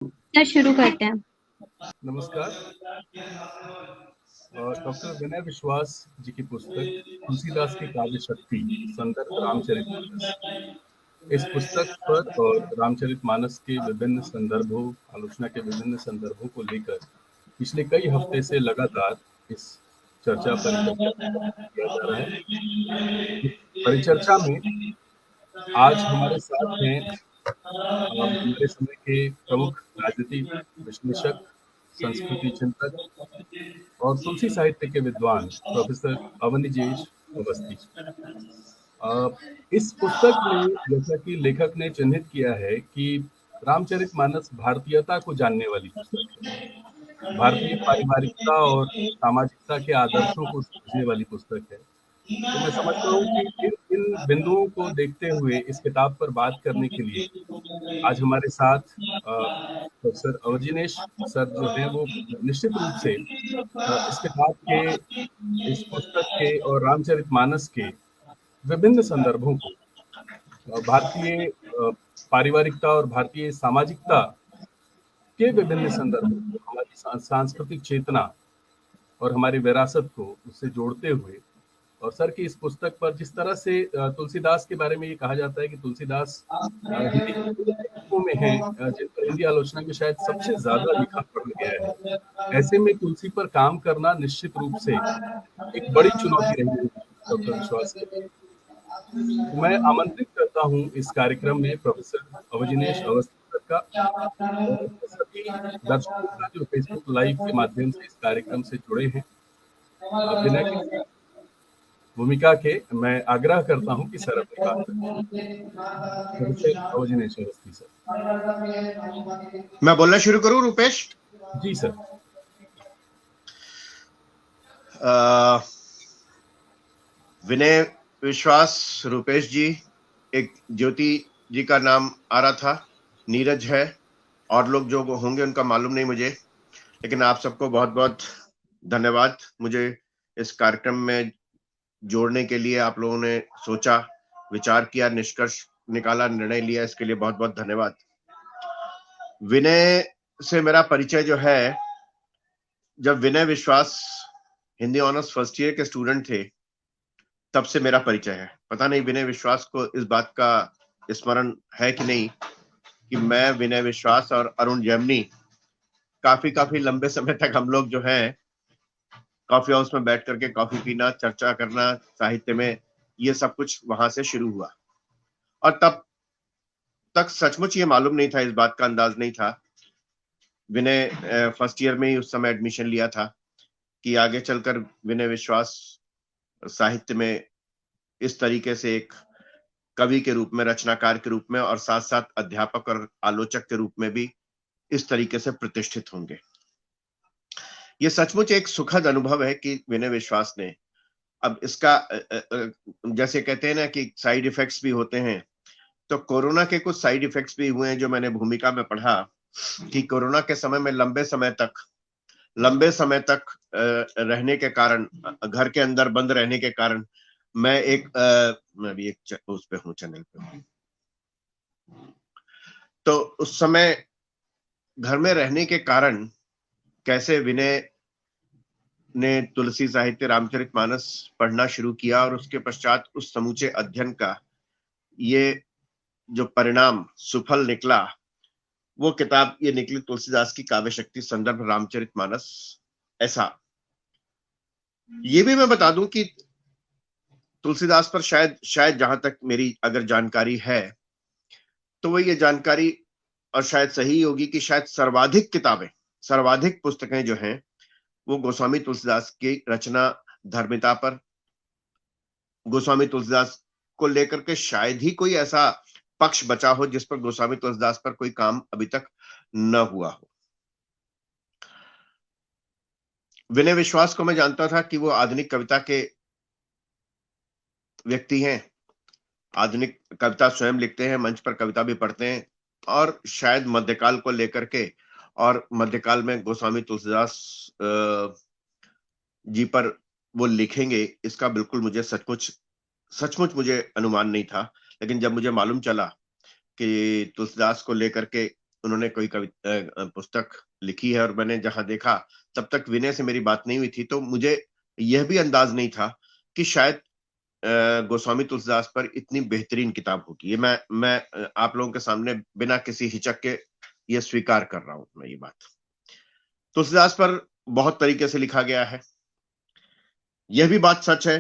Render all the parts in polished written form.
क्या शुरू करते हैं। नमस्कार। डॉक्टर विनय विश्वास जी की पुस्तक तुलसीदास की काव्य शक्ति संदर्भ रामचरितमानस। इस पुस्तक पर और रामचरितमानस के विभिन्न संदर्भों आलोचना के विभिन्न संदर्भों को लेकर पिछले कई हफ्ते से लगातार इस चर्चा परिचर्चा किया जा रहा है। इस परिचर्चा में आज हमारे साथ हैं हमारे समय के प्रमुख राजनीतिक विश्लेषक, संस्कृति चिंतक और तुलसी साहित्य के विद्वान प्रोफेसर अवनिजेश अवस्थी। अ, इस पुस्तक में जैसा कि लेखक ने चिन्हित किया है कि रामचरितमानस भारतीयता को जानने वाली पुस्तक है, भारतीय पारिवारिकता और सामाजिकता के आदर्शों को समझने वाली पुस्तक है। तो मैं समझता हूँ कि इन इन बिंदुओं को देखते हुए इस किताब पर बात करने के लिए आज हमारे साथ प्रोफेसर अवजिनेश सर जो हैं वो निश्चित रूप से इस किताब के, इस पुस्तक के और रामचरितमानस के विभिन्न संदर्भों को भारतीय पारिवारिकता और भारतीय सामाजिकता के विभिन्न संदर्भों को हमारी सांस्कृतिक चेतना और हमारी विरासत को उससे जोड़ते हुए और सर की इस पुस्तक पर जिस तरह से तुलसीदास के बारे में ये कहा जाता है कि तुलसीदास हिंदी के उन लेखकों में हैं जिन पर हिंदी आलोचना में शायद सबसे ज्यादा लिखा पढ़ा गया है। ऐसे में तुलसी पर काम करना निश्चित रूप से एक बड़ी चुनौती रही होगी डॉक्टर विश्वास के लिए। तो मैं आमंत्रित करता हूँ इस कार्यक्रम में प्रोफेसर अवजिनेश अवस्थी सर का और सभी दर्शकों का जो फेसबुक लाइव के माध्यम से इस कार्यक्रम से जुड़े हैं। बिना किसी भूमिका के मैं आग्रह करता हूं कि सर अपनी बात रखें। Professor Avjinesh Awasthi sir. मैं बोलना शुरू करूं रूपेश? जी सर। विनय विश्वास रूपेश जी, एक ज्योति जी का नाम आ रहा था, नीरज है, और लोग जो होंगे उनका मालूम नहीं मुझे, लेकिन आप सबको बहुत बहुत धन्यवाद मुझे इस कार्यक्रम में जोड़ने के लिए। आप लोगों ने सोचा, विचार किया, निष्कर्ष निकाला, निर्णय लिया, इसके लिए बहुत बहुत धन्यवाद। विनय से मेरा परिचय जो है, जब विनय विश्वास हिंदी ऑनर्स फर्स्ट ईयर के स्टूडेंट थे तब से मेरा परिचय है। पता नहीं विनय विश्वास को इस बात का स्मरण है कि नहीं कि मैं, विनय विश्वास और अरुण जैमिनी काफी लंबे समय तक हम लोग जो है कॉफी हाउस में बैठ करके कॉफी पीना, चर्चा करना साहित्य में, ये सब कुछ वहां से शुरू हुआ। और तब तक सचमुच ये मालूम नहीं था, इस बात का अंदाज नहीं था, विनय फर्स्ट ईयर में ही उस समय एडमिशन लिया था, कि आगे चलकर विनय विश्वास साहित्य में इस तरीके से एक कवि के रूप में, रचनाकार के रूप में और साथ साथ अध्यापक और आलोचक के रूप में भी इस तरीके से प्रतिष्ठित होंगे। ये सचमुच एक सुखद अनुभव है कि विनय विश्वास ने, अब इसका जैसे कहते हैं ना कि साइड इफेक्ट्स भी होते हैं, तो कोरोना के कुछ साइड इफेक्ट्स भी हुए हैं जो मैंने भूमिका में पढ़ा, कि कोरोना के समय में लंबे समय तक रहने के कारण, घर के अंदर बंद रहने के कारण, मैं भी एक उस पे हूँ, चैनल पे हूँ, तो उस समय घर में रहने के कारण कैसे विनय ने तुलसी साहित्य रामचरितमानस पढ़ना शुरू किया और उसके पश्चात उस समूचे अध्ययन का ये जो परिणाम सुफल निकला, वो किताब ये निकली तुलसीदास की काव्य शक्ति संदर्भ रामचरितमानस। ऐसा ये भी मैं बता दूं कि तुलसीदास पर शायद जहां तक मेरी अगर जानकारी है, तो वो ये जानकारी और शायद सही होगी कि शायद सर्वाधिक पुस्तकें जो हैं वो गोस्वामी तुलसीदास की रचना धर्मिता पर, गोस्वामी तुलसीदास को लेकर के शायद ही कोई ऐसा पक्ष बचा हो जिस पर गोस्वामी तुलसीदास पर कोई काम अभी तक न हुआ हो। विनय विश्वास को मैं जानता था कि वो आधुनिक कविता के व्यक्ति हैं, आधुनिक कविता स्वयं लिखते हैं, मंच पर कविता भी पढ़ते हैं, और शायद मध्यकाल को लेकर के और मध्यकाल में गोस्वामी तुलसीदास जी पर वो लिखेंगे, इसका बिल्कुल मुझे सचमुच मुझे अनुमान नहीं था। लेकिन जब मुझे मालूम चला कि तुलसीदास को लेकर के उन्होंने कोई पुस्तक लिखी है और मैंने जहां देखा तब तक विनय से मेरी बात नहीं हुई थी, तो मुझे यह भी अंदाज नहीं था कि शायद गोस्वामी तुलसीदास पर इतनी बेहतरीन किताब होगी। ये मैं आप लोगों के सामने बिना किसी हिचक के ये स्वीकार कर रहा हूं मैं ये बात। तुलसीदास पर बहुत तरीके से लिखा गया है। यह भी बात सच है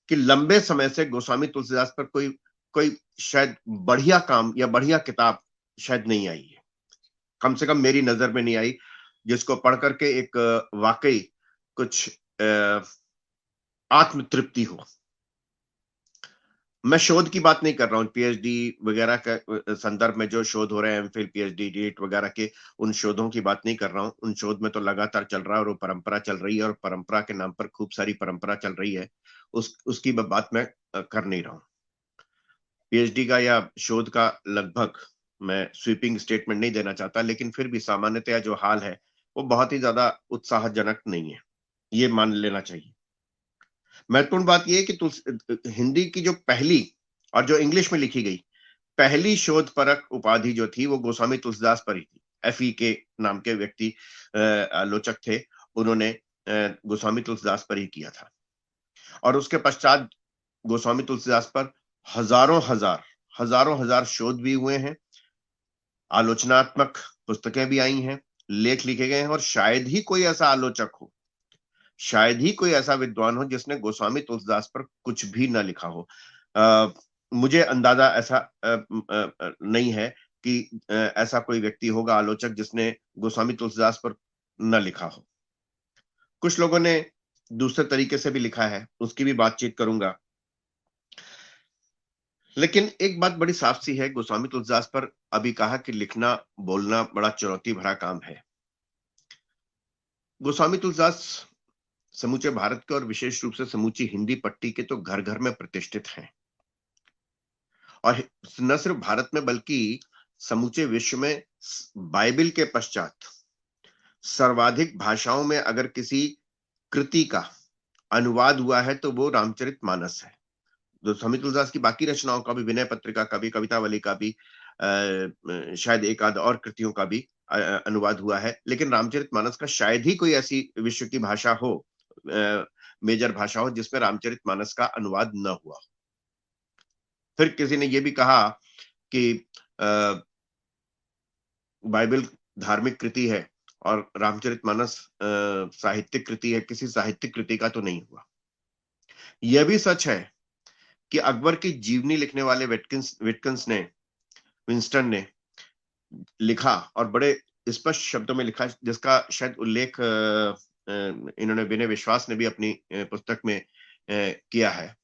कि लंबे समय से गोस्वामी तुलसीदास पर कोई कोई शायद बढ़िया काम या बढ़िया किताब शायद नहीं आई है, कम से कम मेरी नजर में नहीं आई, जिसको पढ़ करके एक वाकई कुछ आत्म तृप्ति हो। मैं शोध की बात नहीं कर रहा हूँ, पीएचडी वगैरह के संदर्भ में जो शोध हो रहे हैं, एमफिल, पीएचडी, डीएड वगैरह के, उन शोधों की बात नहीं कर रहा हूँ। उन शोध में तो लगातार चल रहा है और वो परंपरा चल रही है और परंपरा के नाम पर खूब सारी परंपरा चल रही है, उसकी बात मैं कर नहीं रहा हूँ। पीएचडी का या शोध का लगभग मैं स्वीपिंग स्टेटमेंट नहीं देना चाहता, लेकिन फिर भी सामान्यतया जो हाल है वो बहुत ही ज्यादा उत्साहजनक नहीं है, ये मान लेना चाहिए। महत्वपूर्ण बात यह है कि हिंदी की जो पहली और जो इंग्लिश में लिखी गई पहली शोध परक उपाधि जो थी वो गोस्वामी तुलसीदास पर ही थी। एफई के नाम के व्यक्ति आलोचक थे, उन्होंने गोस्वामी तुलसीदास पर ही किया था और उसके पश्चात गोस्वामी तुलसीदास पर हजारों हजार शोध भी हुए हैं, आलोचनात्मक पुस्तकें भी आई हैं, लेख लिखे गए हैं और शायद ही कोई ऐसा आलोचक हो, शायद ही कोई ऐसा विद्वान हो जिसने गोस्वामी तुलसीदास पर कुछ भी न लिखा हो। मुझे अंदाजा ऐसा नहीं है कि ऐसा कोई व्यक्ति होगा आलोचक जिसने गोस्वामी तुलसीदास पर न लिखा हो। कुछ लोगों ने दूसरे तरीके से भी लिखा है, उसकी भी बातचीत करूंगा। लेकिन एक बात बड़ी साफ सी है, गोस्वामी तुलसीदास पर अभी कहा कि लिखना बोलना बड़ा चुनौती भरा काम है। गोस्वामी तुलसीदास समूचे भारत के और विशेष रूप से समूची हिंदी पट्टी के तो घर घर में प्रतिष्ठित हैं और न सिर्फ भारत में बल्कि समूचे विश्व में बाइबल के पश्चात सर्वाधिक भाषाओं में अगर किसी कृति का अनुवाद हुआ है तो वो रामचरितमानस है। गोस्वामी तुलसीदास की बाकी रचनाओं का भी, विनय पत्रिका का भी, कवितावली का भी, शायद एक आध और कृतियों का भी अनुवाद हुआ है, लेकिन रामचरितमानस का शायद ही कोई ऐसी विश्व की भाषा हो, मेजर भाषा हो जिसमें रामचरितमानस का अनुवाद न हुआ। फिर किसी ने यह भी कहा कि बाइबल धार्मिक कृति है और रामचरितमानस साहित्यिक कृति है, किसी साहित्यिक कृति का तो नहीं हुआ। यह भी सच है कि अकबर की जीवनी लिखने वाले विंस्टन ने लिखा और बड़े स्पष्ट शब्दों में लिखा, जिसका शायद उल्लेख इन्होंने विनय विश्वास ने भी अपनी पुस्तक में किया है,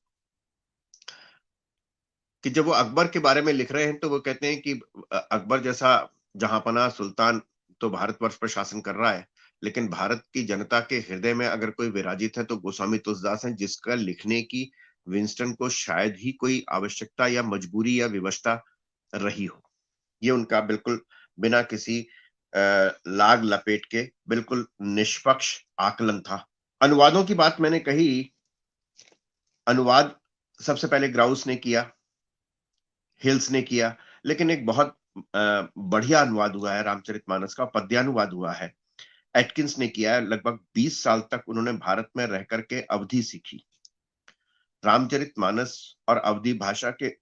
कि जब वो अकबर के बारे में लिख रहे हैं तो वो कहते हैं कि अकबर जैसा जहांपना सुल्तान तो भारतवर्ष पर शासन कर रहा है, लेकिन भारत की जनता के हृदय में अगर कोई विराजित है तो गोस्वामी तुलसीदास हैं, जिसका लिखने की विंस्टन को शायद ही कोई आवश्यकता या मजबूरी या विवशता रही हो। ये उनका बिल्कुल बिना किसी लाग लपेट के बिल्कुल निष्पक्ष आकलन था। अनुवादों की बात मैंने कही, अनुवाद सबसे पहले ग्राउस ने किया, हिल्स ने किया, लेकिन एक बहुत बढ़िया अनुवाद हुआ है रामचरितमानस का, पद्यानुवाद हुआ है, एटकिंस ने किया है। लगभग 20 साल तक उन्होंने भारत में रह करके अवधी सीखी, रामचरितमानस और अवधी भाषा के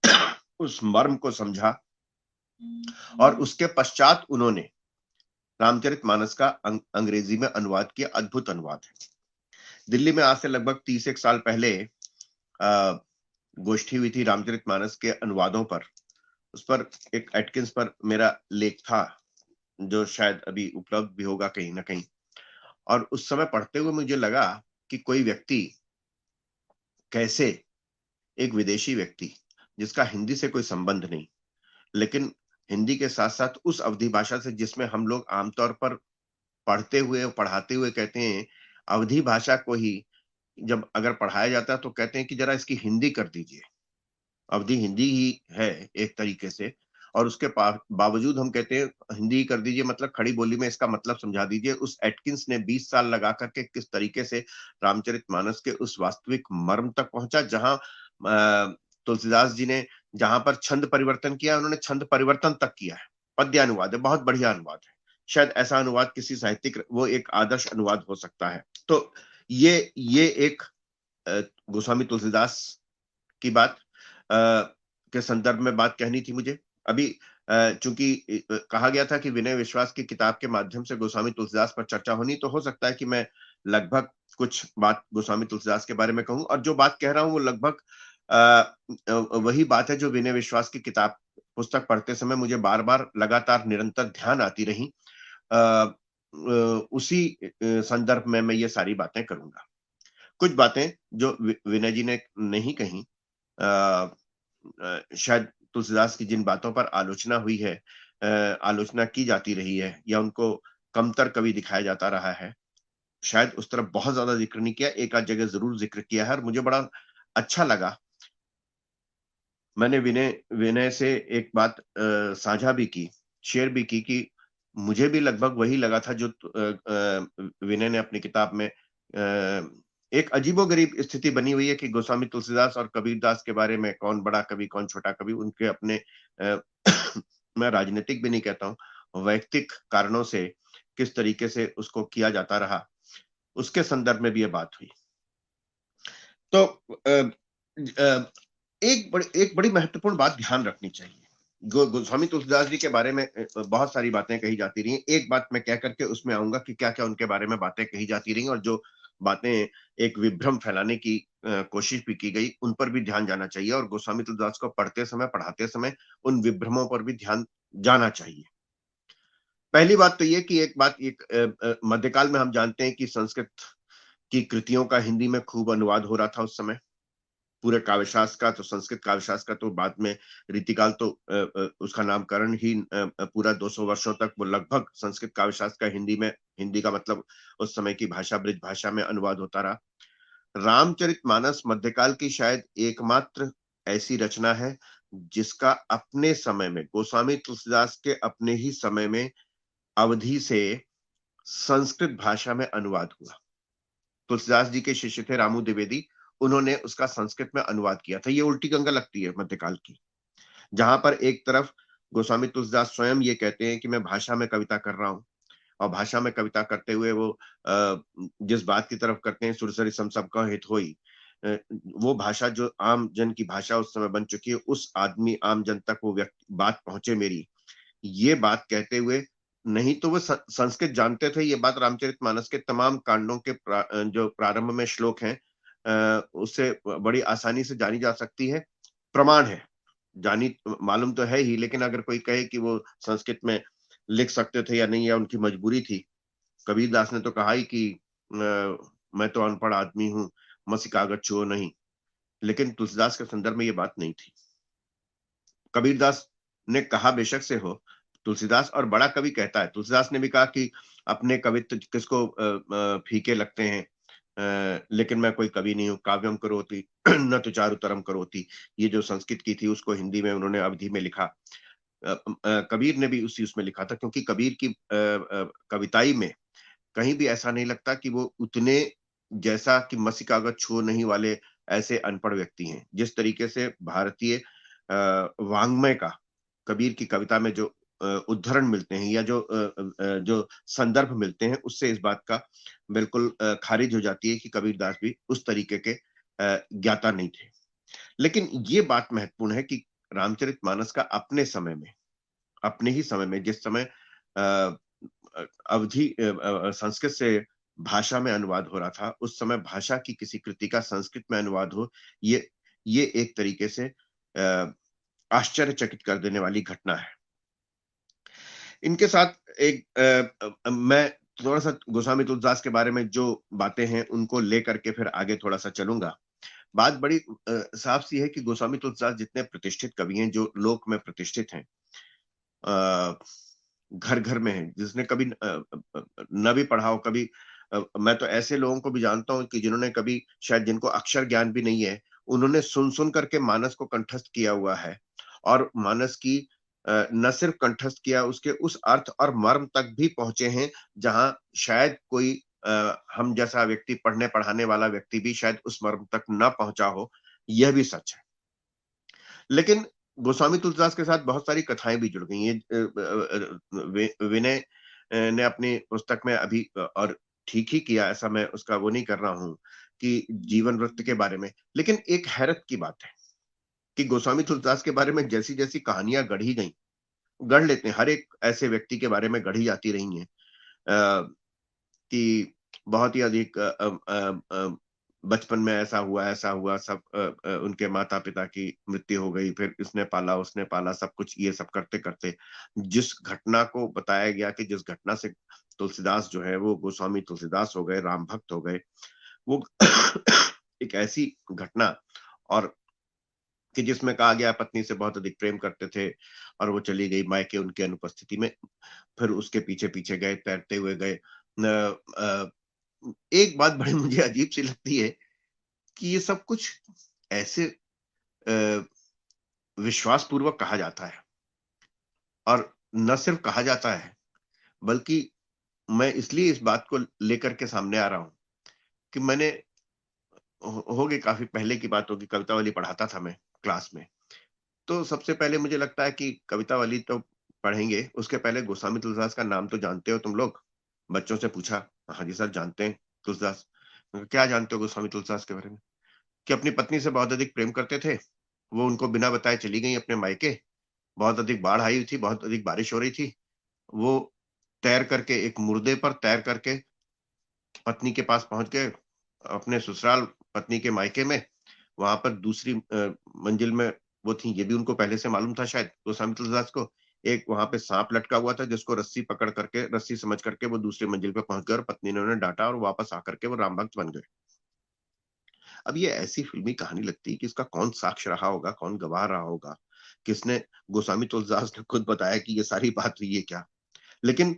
उस मर्म को समझा और उसके पश्चात उन्होंने रामचरितमानस का अंग्रेजी में अनुवाद किया। अद्भुत अनुवाद है। दिल्ली में आज से लगभग 30 साल पहले गोष्ठी हुई थी रामचरितमानस के अनुवादों पर, उस पर एक एटकिंस पर मेरा लेख था जो शायद अभी उपलब्ध भी होगा कहीं ना कहीं, और उस समय पढ़ते हुए मुझे लगा कि कोई व्यक्ति कैसे, एक विदेशी व्यक्ति जिसका हिंदी से कोई संबंध नहीं, लेकिन हिंदी के साथ साथ उस अवधी भाषा से जिसमें हम लोग आमतौर पर पढ़ते हुए पढ़ाते हुए कहते हैं, अवधी भाषा को ही जब अगर पढ़ाया जाता है तो कहते हैं कि जरा इसकी हिंदी कर दीजिए। अवधी हिंदी ही है एक तरीके से, और उसके बावजूद हम कहते हैं हिंदी कर दीजिए, मतलब खड़ी बोली में इसका मतलब समझा दीजिए। उस एटकिंस ने 20 साल लगा करके किस तरीके से रामचरितमानस के उस वास्तविक मर्म तक पहुंचा, जहां तुलसीदास जी ने जहां पर छंद परिवर्तन किया, उन्होंने छंद परिवर्तन तक किया है, पद्यानुवाद है, बहुत बढ़िया अनुवाद है। शायद ऐसा अनुवाद किसी साहित्यिक, वो एक आदर्श अनुवाद हो सकता है। तो ये एक गोस्वामी तुलसीदास की बात के संदर्भ में बात कहनी थी मुझे। अभी चूंकि कहा गया था कि विनय विश्वास की किताब के माध्यम से गोस्वामी तुलसीदास पर चर्चा होनी, तो हो सकता है कि मैं लगभग कुछ बात गोस्वामी तुलसीदास के बारे में कहूं, और जो बात कह रहा हूं वो लगभग वही बात है जो विनय विश्वास की किताब पुस्तक पढ़ते समय मुझे बार बार लगातार निरंतर ध्यान आती रही। उसी संदर्भ में मैं ये सारी बातें करूंगा। कुछ बातें जो विनय जी ने नहीं कही, शायद तुलसीदास की जिन बातों पर आलोचना हुई है, आलोचना की जाती रही है, या उनको कमतर कवि दिखाया जाता रहा है, शायद उस तरफ बहुत ज्यादा जिक्र नहीं किया, एक आध जगह जरूर जिक्र किया है, और मुझे बड़ा अच्छा लगा। मैंने विनय से एक बात साझा भी की, शेयर भी की, कि मुझे भी लगभग वही लगा था जो विनय ने अपनी किताब में एक अजीबोगरीब स्थिति बनी हुई है कि गोस्वामी तुलसीदास और कबीरदास के बारे में कौन बड़ा कवि कौन छोटा कवि, उनके अपने मैं राजनीतिक भी नहीं कहता हूं, वैयक्तिक कारणों से किस तरीके से उसको किया जाता रहा, उसके संदर्भ में भी ये बात हुई। तो एक बड़ी महत्वपूर्ण बात ध्यान रखनी चाहिए। गोस्वामी तुलसीदास जी के बारे में बहुत सारी बातें कही जाती रही। एक बात मैं कह करके उसमें आऊंगा कि क्या क्या उनके बारे में बातें कही जाती रही, और जो बातें एक विभ्रम फैलाने की कोशिश भी की गई, उन पर भी ध्यान जाना चाहिए, और गोस्वामी तुलसीदास को पढ़ते समय, पढ़ाते समय उन विभ्रमों पर भी ध्यान जाना चाहिए। पहली बात तो ये कि एक मध्यकाल में हम जानते हैं कि संस्कृत की कृतियों का हिंदी में खूब अनुवाद हो रहा था उस समय, पूरे काव्यशास्त्र का, तो संस्कृत काव्यशास्त्र का तो बाद में रीतिकाल तो उसका नामकरण ही पूरा 200 वर्षों तक वो लगभग संस्कृत काव्यशास्त्र का हिंदी में, हिंदी का मतलब उस समय की भाषा ब्रज भाषा में अनुवाद होता रहा। रामचरितमानस मध्यकाल की शायद एकमात्र ऐसी रचना है जिसका अपने समय में, गोस्वामी तुलसीदास के अपने ही समय में, अवधि से संस्कृत भाषा में अनुवाद हुआ। तुलसीदास जी के शिष्य थे रामू द्विवेदी, उन्होंने उसका संस्कृत में अनुवाद किया था। ये उल्टी गंगा लगती है मध्यकाल की, जहां पर एक तरफ गोस्वामी तुलसीदास स्वयं ये कहते हैं कि मैं भाषा में कविता कर रहा हूं, और भाषा में कविता करते हुए वो जिस बात की तरफ करते हैं, सुरसरी सम सबका हित होई, वो भाषा जो आम जन की भाषा उस समय बन चुकी है, उस आदमी आम जन तक वो बात पहुंचे मेरी, ये बात कहते हुए, नहीं तो वो संस्कृत जानते थे। ये बात रामचरितमानस के तमाम कांडों के जो प्रारंभ में श्लोक हैं, उससे बड़ी आसानी से जानी जा सकती है, प्रमाण है, जानी मालूम तो है ही, लेकिन अगर कोई कहे कि वो संस्कृत में लिख सकते थे या नहीं, या उनकी मजबूरी थी, कबीरदास ने तो कहा ही कि मैं तो अनपढ़ आदमी हूं, मसी कागज छुओ नहीं, लेकिन तुलसीदास के संदर्भ में ये बात नहीं थी। कबीरदास ने कहा बेशक से हो, तुलसीदास और बड़ा कवि कहता है, तुलसीदास ने भी कहा कि अपने कवित्व किसको फीके लगते हैं, लेकिन मैं कोई कवि नहीं हूं, काव्यम करोति न तो चारुतरम करोति, ये जो संस्कृत की थी उसको हिंदी में उन्होंने अवधि में लिखा। कबीर ने भी उसी उसमें लिखा था, क्योंकि कबीर की कविताई में कहीं भी ऐसा नहीं लगता कि वो उतने, जैसा कि मसी कागज छुओ नहीं वाले ऐसे अनपढ़ व्यक्ति हैं, जिस तरीके से भारतीय वांग्मय का कबीर की कविता में जो उद्धरण मिलते हैं, या जो संदर्भ मिलते हैं, उससे इस बात का बिल्कुल खारिज हो जाती है कि कबीरदास भी उस तरीके के ज्ञाता नहीं थे। लेकिन ये बात महत्वपूर्ण है कि रामचरितमानस का अपने समय में, अपने ही समय में, जिस समय अवधि संस्कृत से भाषा में अनुवाद हो रहा था, उस समय भाषा की किसी कृति का संस्कृत में अनुवाद हो, ये एक तरीके से आश्चर्यचकित कर देने वाली घटना है। इनके साथ मैं थोड़ा सा गोस्वामी तुलसीदास के बारे में जो बातें हैं उनको लेकर के फिर आगे थोड़ा सा चलूंगा। बात बड़ी साफ सी है कि गोस्वामी तुलसीदास जितने प्रतिष्ठित कवि हैं, जो लोक में प्रतिष्ठित हैं, घर घर में है, जिसने कभी न भी पढ़ा हो, कभी मैं तो ऐसे लोगों को भी जानता हूं कि जिन्होंने कभी, शायद जिनको अक्षर ज्ञान भी नहीं है, उन्होंने सुन सुन करके मानस को कंठस्थ किया हुआ है, और मानस की न सिर्फ कंठस्थ किया, उसके उस अर्थ और मर्म तक भी पहुंचे हैं, जहां शायद कोई हम जैसा व्यक्ति, पढ़ने पढ़ाने वाला व्यक्ति भी शायद उस मर्म तक न पहुंचा हो, यह भी सच है। लेकिन गोस्वामी तुलसीदास के साथ बहुत सारी कथाएं भी जुड़ गई हैं। विनय ने अपनी पुस्तक में अभी, और ठीक ही किया, ऐसा मैं उसका वो नहीं कर रहा हूं कि जीवन वृत्त के बारे में, लेकिन एक हैरत की बात है कि गोस्वामी तुलसीदास के बारे में जैसी जैसी कहानियां गढ़ी गई, गढ़ लेते हैं, हर एक ऐसे व्यक्ति के बारे में गढ़ी जाती रही हैं कि बहुत ही अधिक बचपन में ऐसा हुआ, सब उनके माता पिता की मृत्यु हो गई, फिर इसने पाला उसने पाला, सब कुछ ये सब करते करते जिस घटना को बताया गया कि जिस घटना से तुलसीदास जो है वो गोस्वामी तुलसीदास हो गए, राम भक्त हो गए, वो एक ऐसी घटना, और कि जिसमें कहा गया पत्नी से बहुत अधिक प्रेम करते थे और वो चली गई मायके उनके अनुपस्थिति में, फिर उसके पीछे पीछे गए, तैरते हुए गए। एक बात बड़ी मुझे अजीब सी लगती है कि ये सब कुछ ऐसे विश्वास पूर्वक कहा जाता है, और न सिर्फ कहा जाता है बल्कि मैं इसलिए इस बात को लेकर के सामने आ रहा हूं कि मैंने, हो गई काफी पहले की बात होगी, कवितावली पढ़ाता था मैं क्लास में। तो सबसे पहले मुझे लगता है कि कवितावली तो पढ़ेंगे, उसके पहले गोस्वामी तुलसीदास का नाम तो जानते हो तुम लोग? बच्चों से पूछा, हाँ जी सर जानते हैं तुलसीदास। क्या जानते हो गोस्वामी तुलसीदास के बारे में? कि अपनी पत्नी से बहुत अधिक प्रेम करते थे, वो उनको बिना बताए चली गई अपने मायके, बहुत अधिक बाढ़ आई थी, बहुत अधिक बारिश हो रही थी, वो तैर करके, एक मुर्दे पर तैर करके पत्नी के पास पहुंच गए, अपने ससुराल पत्नी के मायके में, वहां पर दूसरी मंजिल में वो थी, ये भी उनको पहले से मालूम था शायद गोस्वामी तुलसीदास को। एक वहां पे सांप लटका हुआ था जिसको रस्सी पकड़ करके, रस्सी समझ करके वो दूसरी मंजिल पे पहुंच गए, और पत्नी ने उन्हें डांटा और वापस आकर के वो राम भक्त बन गए। अब ये ऐसी फिल्मी कहानी लगती है कि इसका कौन साक्ष्य रहा होगा, कौन गवाह रहा होगा, किसने, गोस्वामी तुलसीदास ने खुद बताया कि ये सारी बात हुई है क्या? लेकिन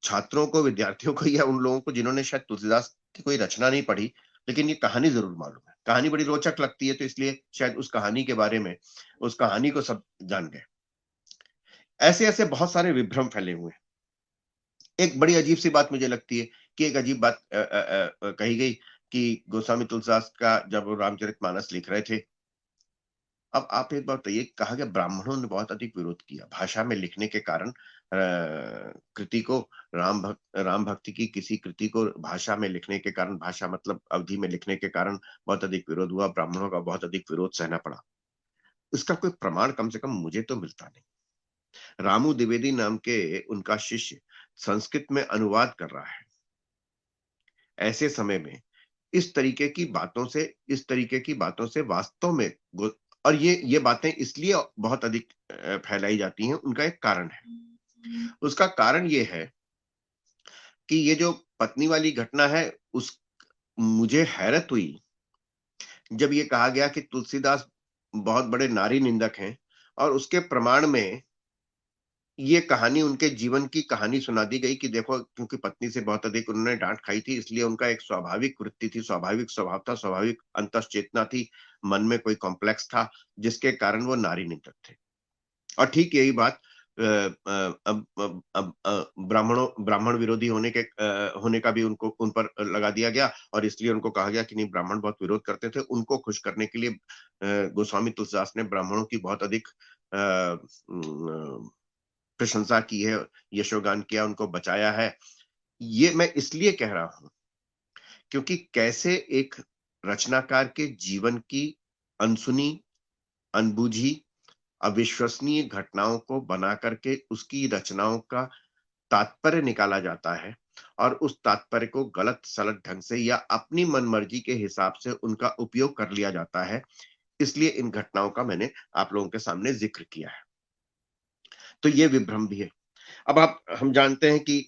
छात्रों को, विद्यार्थियों को, या उन लोगों को जिन्होंने शायद तुलसीदास की कोई रचना नहीं पढ़ी, लेकिन ये कहानी जरूर मालूम है, कहानी बड़ी रोचक लगती है, तो इसलिए शायद उस कहानी के बारे में, उस कहानी को सब जान गए। ऐसे ऐसे बहुत सारे विभ्रम फैले हुए हैं। एक बड़ी अजीब सी बात मुझे लगती है कि एक अजीब बात कही गई कि गोस्वामी तुलसीदास का जब वो रामचरितमानस लिख रहे थे, अब आप एक बात बताइए, कहा गया ब्राह्मणों ने बहुत अधिक विरोध किया भाषा में लिखने के कारण, कृति को, राम भक्ति की किसी कृति को भाषा में लिखने के कारण, भाषा मतलब अवधि में लिखने के कारण बहुत अधिक विरोध हुआ, ब्राह्मणों का बहुत अधिक विरोध सहना पड़ा। इसका कोई प्रमाण कम से कम मुझे तो मिलता नहीं। रामू द्विवेदी नाम के उनका शिष्य संस्कृत में अनुवाद कर रहा है, ऐसे समय में इस तरीके की बातों से वास्तव में और ये बातें इसलिए बहुत अधिक फैलाई जाती हैं, उनका एक कारण है। उसका कारण ये है कि ये जो पत्नी वाली घटना है, उस मुझे हैरत हुई जब ये कहा गया कि तुलसीदास बहुत बड़े नारी निंदक हैं, और उसके प्रमाण में ये कहानी, उनके जीवन की कहानी सुना दी गई कि देखो, क्योंकि पत्नी से बहुत अधिक उन्होंने डांट खाई थी, इसलिए उनका एक स्वाभाविक वृत्ति थी, स्वाभाविक स्वभाव था, स्वाभाविक अंतश्चेतना थी, मन में कोई कॉम्प्लेक्स था, जिसके कारण वो नारी निंदक थे। और ठीक यही बात अब ब्राह्मण विरोधी होने का भी उनको उन पर लगा दिया गया, और इसलिए उनको कहा गया कि नहीं, ब्राह्मण बहुत विरोध करते थे, उनको खुश करने के लिए गोस्वामी तुलसीदास ने ब्राह्मणों की बहुत अधिक प्रशंसा की है, यशोगान किया, उनको बचाया है। ये मैं इसलिए कह रहा हूं क्योंकि कैसे एक रचनाकार के जीवन की अनसुनी, अनबूझी, अविश्वसनीय घटनाओं को बना करके उसकी रचनाओं का तात्पर्य निकाला जाता है, और उस तात्पर्य को गलत सलत ढंग से या अपनी मनमर्जी के हिसाब से उनका उपयोग कर लिया जाता है। इसलिए इन घटनाओं का मैंने आप लोगों के सामने जिक्र किया है। तो ये विभ्रम भी है। अब हम जानते हैं कि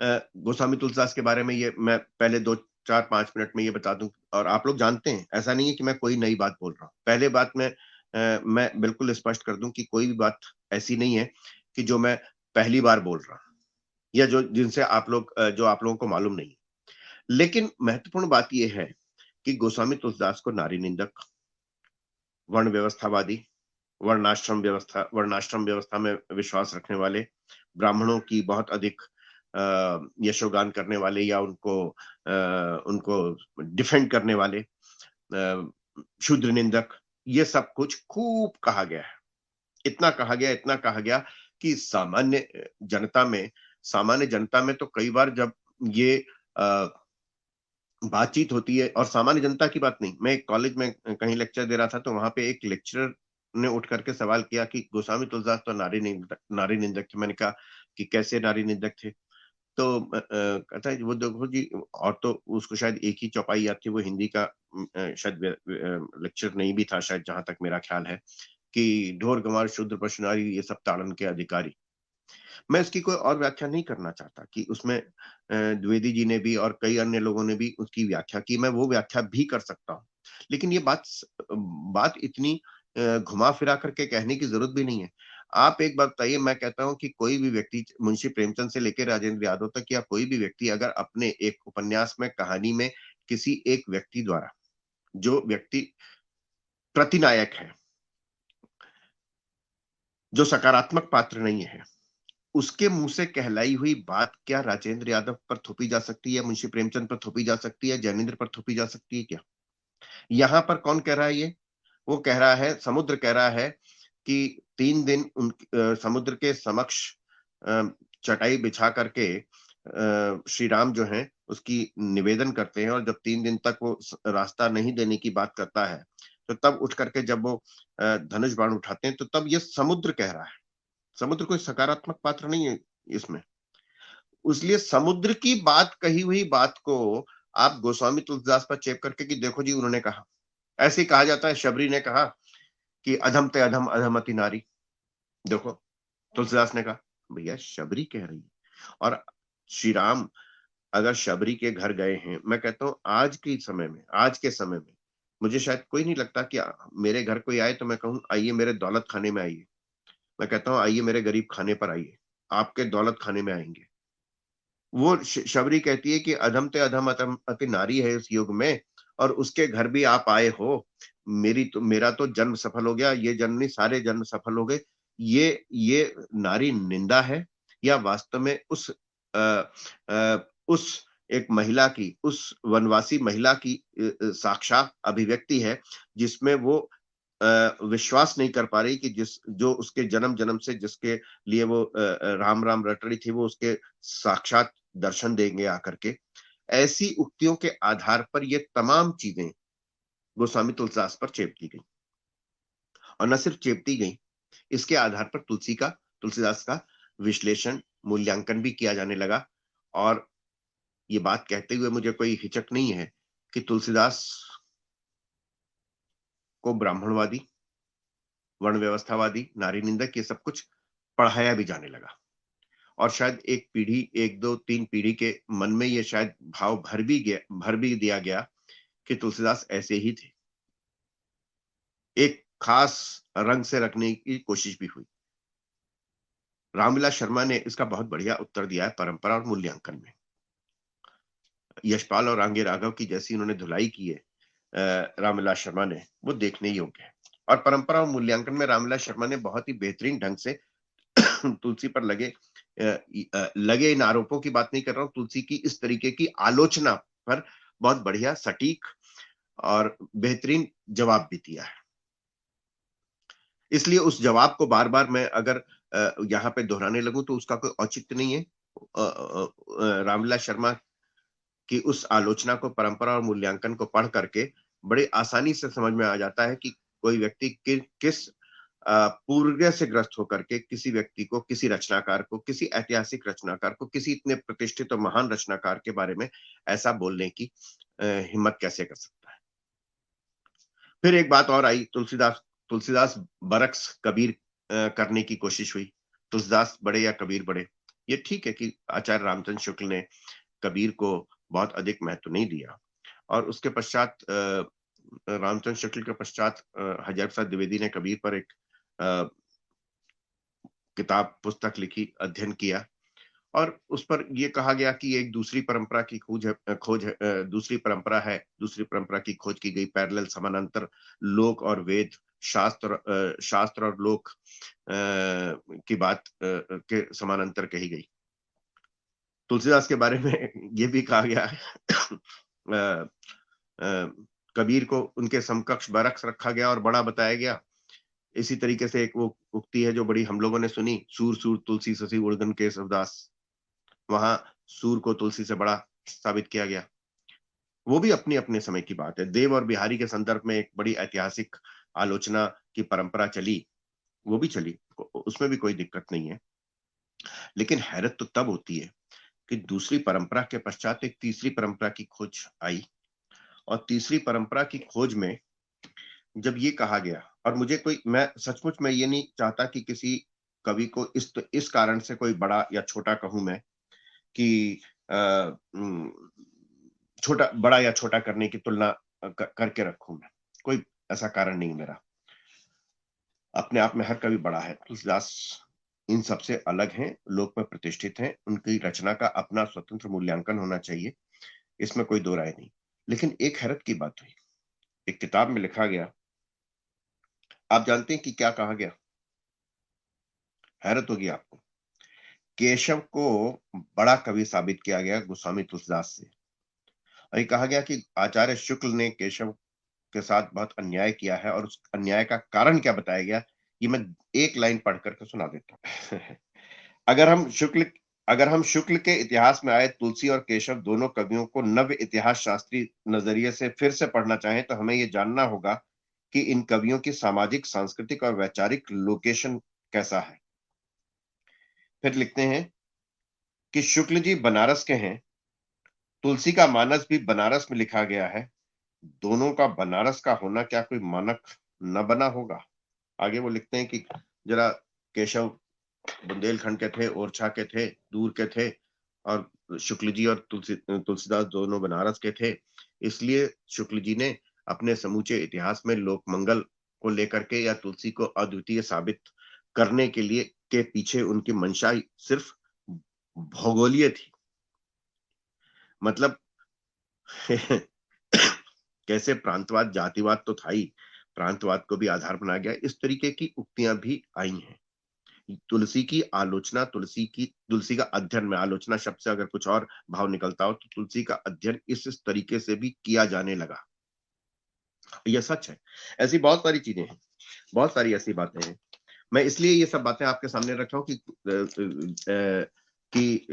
गोस्वामी तुलसीदास के बारे में ये मैं पहले 2-4-5 मिनट में ये बता दूं, और आप लोग जानते हैं, ऐसा नहीं है कि मैं कोई नई बात बोल रहा हूं। पहले बात मैं बिल्कुल स्पष्ट कर दूं कि कोई भी बात ऐसी नहीं है कि जो मैं पहली बार बोल रहा हूं, या जिनसे जो आप लोगों को मालूम नहीं। लेकिन महत्वपूर्ण बात यह है कि गोस्वामी तुलसीदास को नारी निंदक, वर्ण व्यवस्थावादी, वर्णाश्रम व्यवस्था में विश्वास रखने वाले, ब्राह्मणों की बहुत अधिक यशोगान करने वाले, या उनको डिफेंड करने वाले, शूद्र निंदक, ये सब कुछ खूब कहा गया है। इतना कहा गया कि सामान्य जनता में तो कई बार जब ये बातचीत होती है, और सामान्य जनता की बात नहीं, मैं एक कॉलेज में कहीं लेक्चर दे रहा था, तो वहां पे एक लेक्चरर ने उठ करके सवाल किया कि गोस्वामी तुलसीदास तो नारी निंदक थे। मैंने कहा कि कैसे नारी निंदक थे? तो कहता है वो देखो जी, और तो उसको शायद एक ही चौपाई याद थी, वो हिंदी का शायद लेक्चर नहीं भी था शायद, जहां तक मेरा ख्याल है, कि ढोर गंवार शूद्र पशु नारी ये सब ताड़न के अधिकारी। मैं इसकी कोई और व्याख्या नहीं करना चाहता कि उसमें द्विवेदी जी ने भी और कई अन्य लोगों ने भी उसकी व्याख्या की, मैं वो व्याख्या भी कर सकता हूँ। लेकिन ये बात इतनी घुमा फिरा करके कहने की जरूरत भी नहीं है। आप एक बात बताइए, मैं कहता हूं कि कोई भी व्यक्ति, मुंशी प्रेमचंद से लेकर राजेंद्र यादव तक, या कोई भी व्यक्ति अगर अपने एक उपन्यास में, कहानी में किसी एक व्यक्ति द्वारा, जो व्यक्ति प्रतिनायक है, जो सकारात्मक पात्र नहीं है, उसके मुंह से कहलाई हुई बात क्या राजेंद्र यादव पर थोपी जा सकती है, मुंशी प्रेमचंद पर थोपी जा सकती है, जैनेन्द्र पर थोपी जा सकती है क्या? यहां पर कौन कह रहा है ये? वो कह रहा है, समुद्र कह रहा है कि 3 दिन समुद्र के समक्ष चटाई बिछा करके श्री राम जो है उसकी निवेदन करते हैं, और जब 3 दिन तक वो रास्ता नहीं देने की बात करता है, तो तब उठ करके जब वो धनुष बाण उठाते हैं, तो तब ये समुद्र कह रहा है। समुद्र कोई सकारात्मक पात्र नहीं है इसमें। इसलिए समुद्र की बात, कही हुई बात को आप गोस्वामी तुलसीदास पर चेप करके कि देखो जी उन्होंने कहा, ऐसे ही कहा जाता है शबरी ने कहा कि अधम ते अधम अधमति नारी, देखो तुलसीदास ने कहा, भैया शबरी कह रही है। और श्री राम अगर शबरी के घर गए हैं, मैं कहता हूं आज के समय में मुझे शायद कोई नहीं लगता कि मेरे घर कोई आए तो मैं कहूं आइए मेरे दौलत खाने में आइए। मैं कहता हूं आइए मेरे गरीब खाने पर आइए, आपके दौलत खाने में आएंगे। वो शबरी कहती है कि अधम ते अधम अति नारी है इस युग में, और उसके घर भी आप आए हो, मेरा तो जन्म सफल हो गया, ये जन्म नहीं सारे जन्म सफल हो गए। ये नारी निंदा है, या वास्तव में उस एक महिला की, उस वनवासी महिला की साक्षात अभिव्यक्ति है, जिसमें वो विश्वास नहीं कर पा रही कि जो उसके जन्म जन्म से जिसके लिए वो राम राम रट रही थी, वो उसके साक्षात दर्शन देंगे आकर के। ऐसी उक्तियों के आधार पर ये तमाम चीजें गोस्वामी तुलसीदास पर चेपती गई, और न सिर्फ चेपती गई, इसके आधार पर तुलसीदास का विश्लेषण, मूल्यांकन भी किया जाने लगा। और ये बात कहते हुए मुझे कोई हिचक नहीं है कि तुलसीदास को ब्राह्मणवादी, वर्ण व्यवस्थावादी, नारी निंदक, ये सब कुछ पढ़ाया भी जाने लगा। और शायद एक पीढ़ी, 1 2 3 पीढ़ी के मन में ये शायद भाव भर भी दिया गया कि तुलसीदास ऐसे ही थे। एक खास रंग से रखने की कोशिश भी हुई। रामविलास शर्मा ने इसका बहुत बढ़िया उत्तर दिया है परंपरा और मूल्यांकन में। यशपाल और आंगे राघव की जैसी उन्होंने धुलाई की है रामविलास शर्मा ने, वो देखने योग्य है। और परंपरा और मूल्यांकन में रामविलास शर्मा ने बहुत ही बेहतरीन ढंग से तुलसी पर लगे इन आरोपों की बात नहीं कर रहा हूं, तुलसी की इस तरीके की आलोचना पर बहुत बढ़िया, सटीक और बेहतरीन जवाब भी दिया है। इसलिए उस जवाब को बार बार मैं अगर यहाँ पे दोहराने लगूं तो उसका कोई औचित्य नहीं है। रामविलास शर्मा की उस आलोचना को, परंपरा और मूल्यांकन को पढ़ करके बड़े आसानी से समझ में आ जाता है कि कोई व्यक्ति किस पूर्व से ग्रस्त होकर के किसी व्यक्ति को, किसी रचनाकार को, किसी ऐतिहासिक रचनाकार को, किसी इतने प्रतिष्ठित और महान रचनाकार के बारे में ऐसा बोलने की हिम्मत कैसे कर सकता है। फिर एक बात और आई, तुलसीदास बरक्स कबीर करने की कोशिश हुई। तुलसीदास बड़े या कबीर बड़े, ये ठीक है कि आचार्य रामचंद्र शुक्ल ने कबीर को बहुत अधिक महत्व नहीं दिया, और उसके पश्चात रामचंद्र शुक्ल के पश्चात हजारी प्रसाद द्विवेदी ने कबीर पर एक किताब, पुस्तक लिखी, अध्ययन किया, और उस पर यह कहा गया कि एक दूसरी परंपरा की दूसरी परंपरा की खोज की गई, पैरेलल, समानांतर, लोक और वेद, शास्त्र और लोक की बात के समानांतर कही गई। तुलसीदास के बारे में यह भी कहा गया है कबीर को उनके समकक्ष बरक्स रखा गया और बड़ा बताया गया। इसी तरीके से एक वो उक्ति है जो बड़ी हम लोगों ने सुनी, सूर सूर तुलसी ससी उड़गन के सबदास, वहां सूर को तुलसी से बड़ा साबित किया गया। वो भी अपनी अपने समय की बात है। देव और बिहारी के संदर्भ में एक बड़ी ऐतिहासिक आलोचना की परंपरा चली, वो भी चली, उसमें भी कोई दिक्कत नहीं है। लेकिन हैरत तो तब होती है कि दूसरी परंपरा के पश्चात एक तीसरी परंपरा की खोज आई, और तीसरी परंपरा की खोज में जब ये कहा गया, और मुझे कोई, मैं सचमुच में ये नहीं चाहता कि किसी कवि को इस कारण से कोई बड़ा या छोटा कहूं मैं, कि छोटा बड़ा या छोटा करने की तुलना करके रखूं मैं, कोई ऐसा कारण नहीं मेरा। अपने आप में हर कवि बड़ा है। तुलसीदास इन सबसे अलग हैं, लोक में प्रतिष्ठित हैं, उनकी रचना का अपना स्वतंत्र मूल्यांकन होना चाहिए, इसमें कोई दो राय नहीं। लेकिन एक हैरत की बात हुई, एक किताब में लिखा गया, आप जानते हैं कि क्या कहा गया? हैरत होगी आपको। केशव को बड़ा कवि साबित किया गया गोस्वामी तुलसीदास से। और ये कहा गया कि आचार्य शुक्ल ने केशव के साथ बहुत अन्याय किया है, और उस अन्याय का कारण क्या बताया गया, ये मैं एक लाइन पढ़ करके सुना देता हूं। अगर हम शुक्ल के इतिहास में आए तुलसी और केशव दोनों कवियों को नव्य इतिहास शास्त्री नजरिए से फिर से पढ़ना चाहें तो हमें यह जानना होगा कि इन कवियों की सामाजिक, सांस्कृतिक और वैचारिक लोकेशन कैसा है। फिर लिखते हैं कि शुक्ल जी बनारस के हैं, तुलसी का मानस भी बनारस में लिखा गया है, दोनों का बनारस का होना क्या कोई मानक न बना होगा। आगे वो लिखते हैं कि जरा केशव बुंदेलखंड के थे, ओरछा के थे, दूर के थे, और शुक्ल जी और तुलसीदास दोनों बनारस के थे। इसलिए शुक्ल जी ने अपने समूचे इतिहास में लोकमंगल को लेकर के या तुलसी को अद्वितीय साबित करने के लिए के पीछे उनकी मंशा सिर्फ भौगोलीय थी। मतलब कैसे प्रांतवाद, जातिवाद तो था ही, प्रांतवाद को भी आधार बनाया गया, इस तरीके की उक्तियां भी आई हैं। तुलसी की आलोचना, तुलसी का अध्ययन में, आलोचना शब्द से अगर कुछ और भाव निकलता हो तो तुलसी का अध्ययन इस तरीके से भी किया जाने लगा। यह सच है। ऐसी बहुत सारी चीजें हैं, बहुत सारी ऐसी बातें हैं। मैं इसलिए ये सब बातें आपके सामने रख रहा हूं कि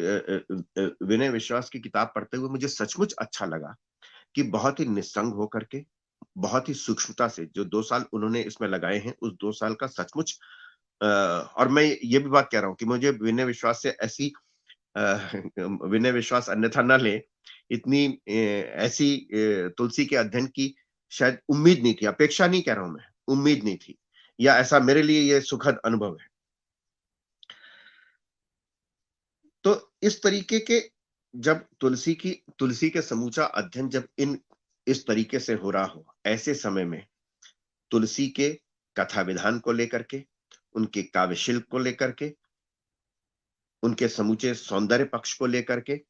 विनय विश्वास की किताब पढ़ते हुए मुझे सचमुच अच्छा लगा कि बहुत ही निस्संग होकर के, बहुत ही सूक्ष्मता से जो 2 साल उन्होंने इसमें लगाए हैं, उस 2 साल का सचमुच, और मैं ये भी बात कह रहा हूँ कि मुझे विनय विश्वास से ऐसी विनय विश्वास अन्यथा न ले, इतनी ऐसी तुलसी के अध्ययन की शायद उम्मीद नहीं थी, अपेक्षा नहीं कह रहा हूं मैं, उम्मीद नहीं थी, या ऐसा मेरे लिए ये सुखद अनुभव है। तो इस तरीके के, जब तुलसी के समूचा अध्ययन जब इस तरीके से हो रहा हो, ऐसे समय में तुलसी के कथा विधान को लेकर के, उनके काव्य शिल्प को लेकर के, उनके समूचे सौंदर्य पक्ष को लेकर के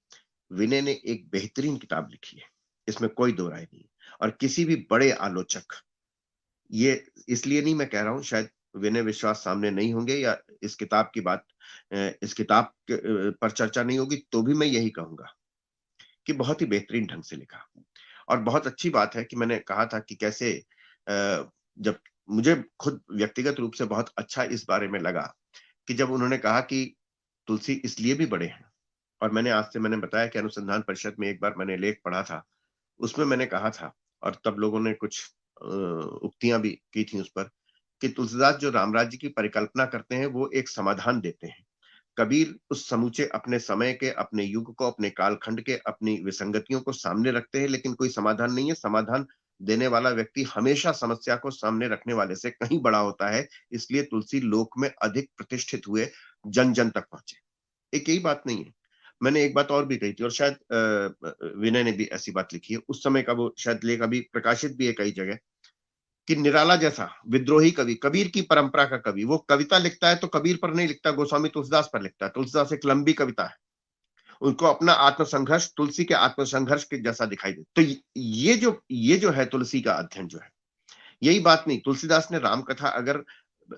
विनय ने एक बेहतरीन किताब लिखी है, इसमें कोई दो राय नहीं। और किसी भी बड़े आलोचक, ये इसलिए नहीं मैं कह रहा हूं शायद विनय विश्वास सामने नहीं होंगे या इस किताब की बात, इस किताब पर चर्चा नहीं होगी, तो भी मैं यही कहूंगा कि बहुत ही बेहतरीन ढंग से लिखा। और बहुत अच्छी बात है कि मैंने कहा था कि कैसे जब मुझे खुद व्यक्तिगत रूप से बहुत अच्छा इस बारे में लगा कि जब उन्होंने कहा कि तुलसी इसलिए भी बड़े हैं, और मैंने बताया कि अनुसंधान परिषद में एक बार मैंने लेख पढ़ा था, उसमें मैंने कहा था, और तब लोगों ने कुछ उक्तियां भी की थी उस पर, कि तुलसीदास जो रामराज्य की परिकल्पना करते हैं वो एक समाधान देते हैं। कबीर उस समूचे अपने समय के, अपने युग को, अपने कालखंड के, अपनी विसंगतियों को सामने रखते हैं, लेकिन कोई समाधान नहीं है। समाधान देने वाला व्यक्ति हमेशा समस्या को सामने रखने वाले से कहीं बड़ा होता है, इसलिए तुलसी लोक में अधिक प्रतिष्ठित हुए, जन जन तक पहुंचे। एक यही बात नहीं है, मैंने एक बात और भी कही थी, और शायद विनय ने भी ऐसी बात लिखी है, उस समय का वो शायद लेख अभी प्रकाशित भी है कई जगह, कि निराला जैसा विद्रोही कवि, कबीर की परंपरा का कवि, वो कविता लिखता है तो कबीर पर नहीं लिखता, गोस्वामी तुलसीदास पर लिखता है। तुलसीदास एक लंबी कविता है, उनको अपना आत्मसंघर्ष तुलसी के आत्मसंघर्ष के जैसा दिखाई दे। तो ये जो है तुलसी का अध्ययन जो है, यही बात नहीं, तुलसीदास ने रामकथा, अगर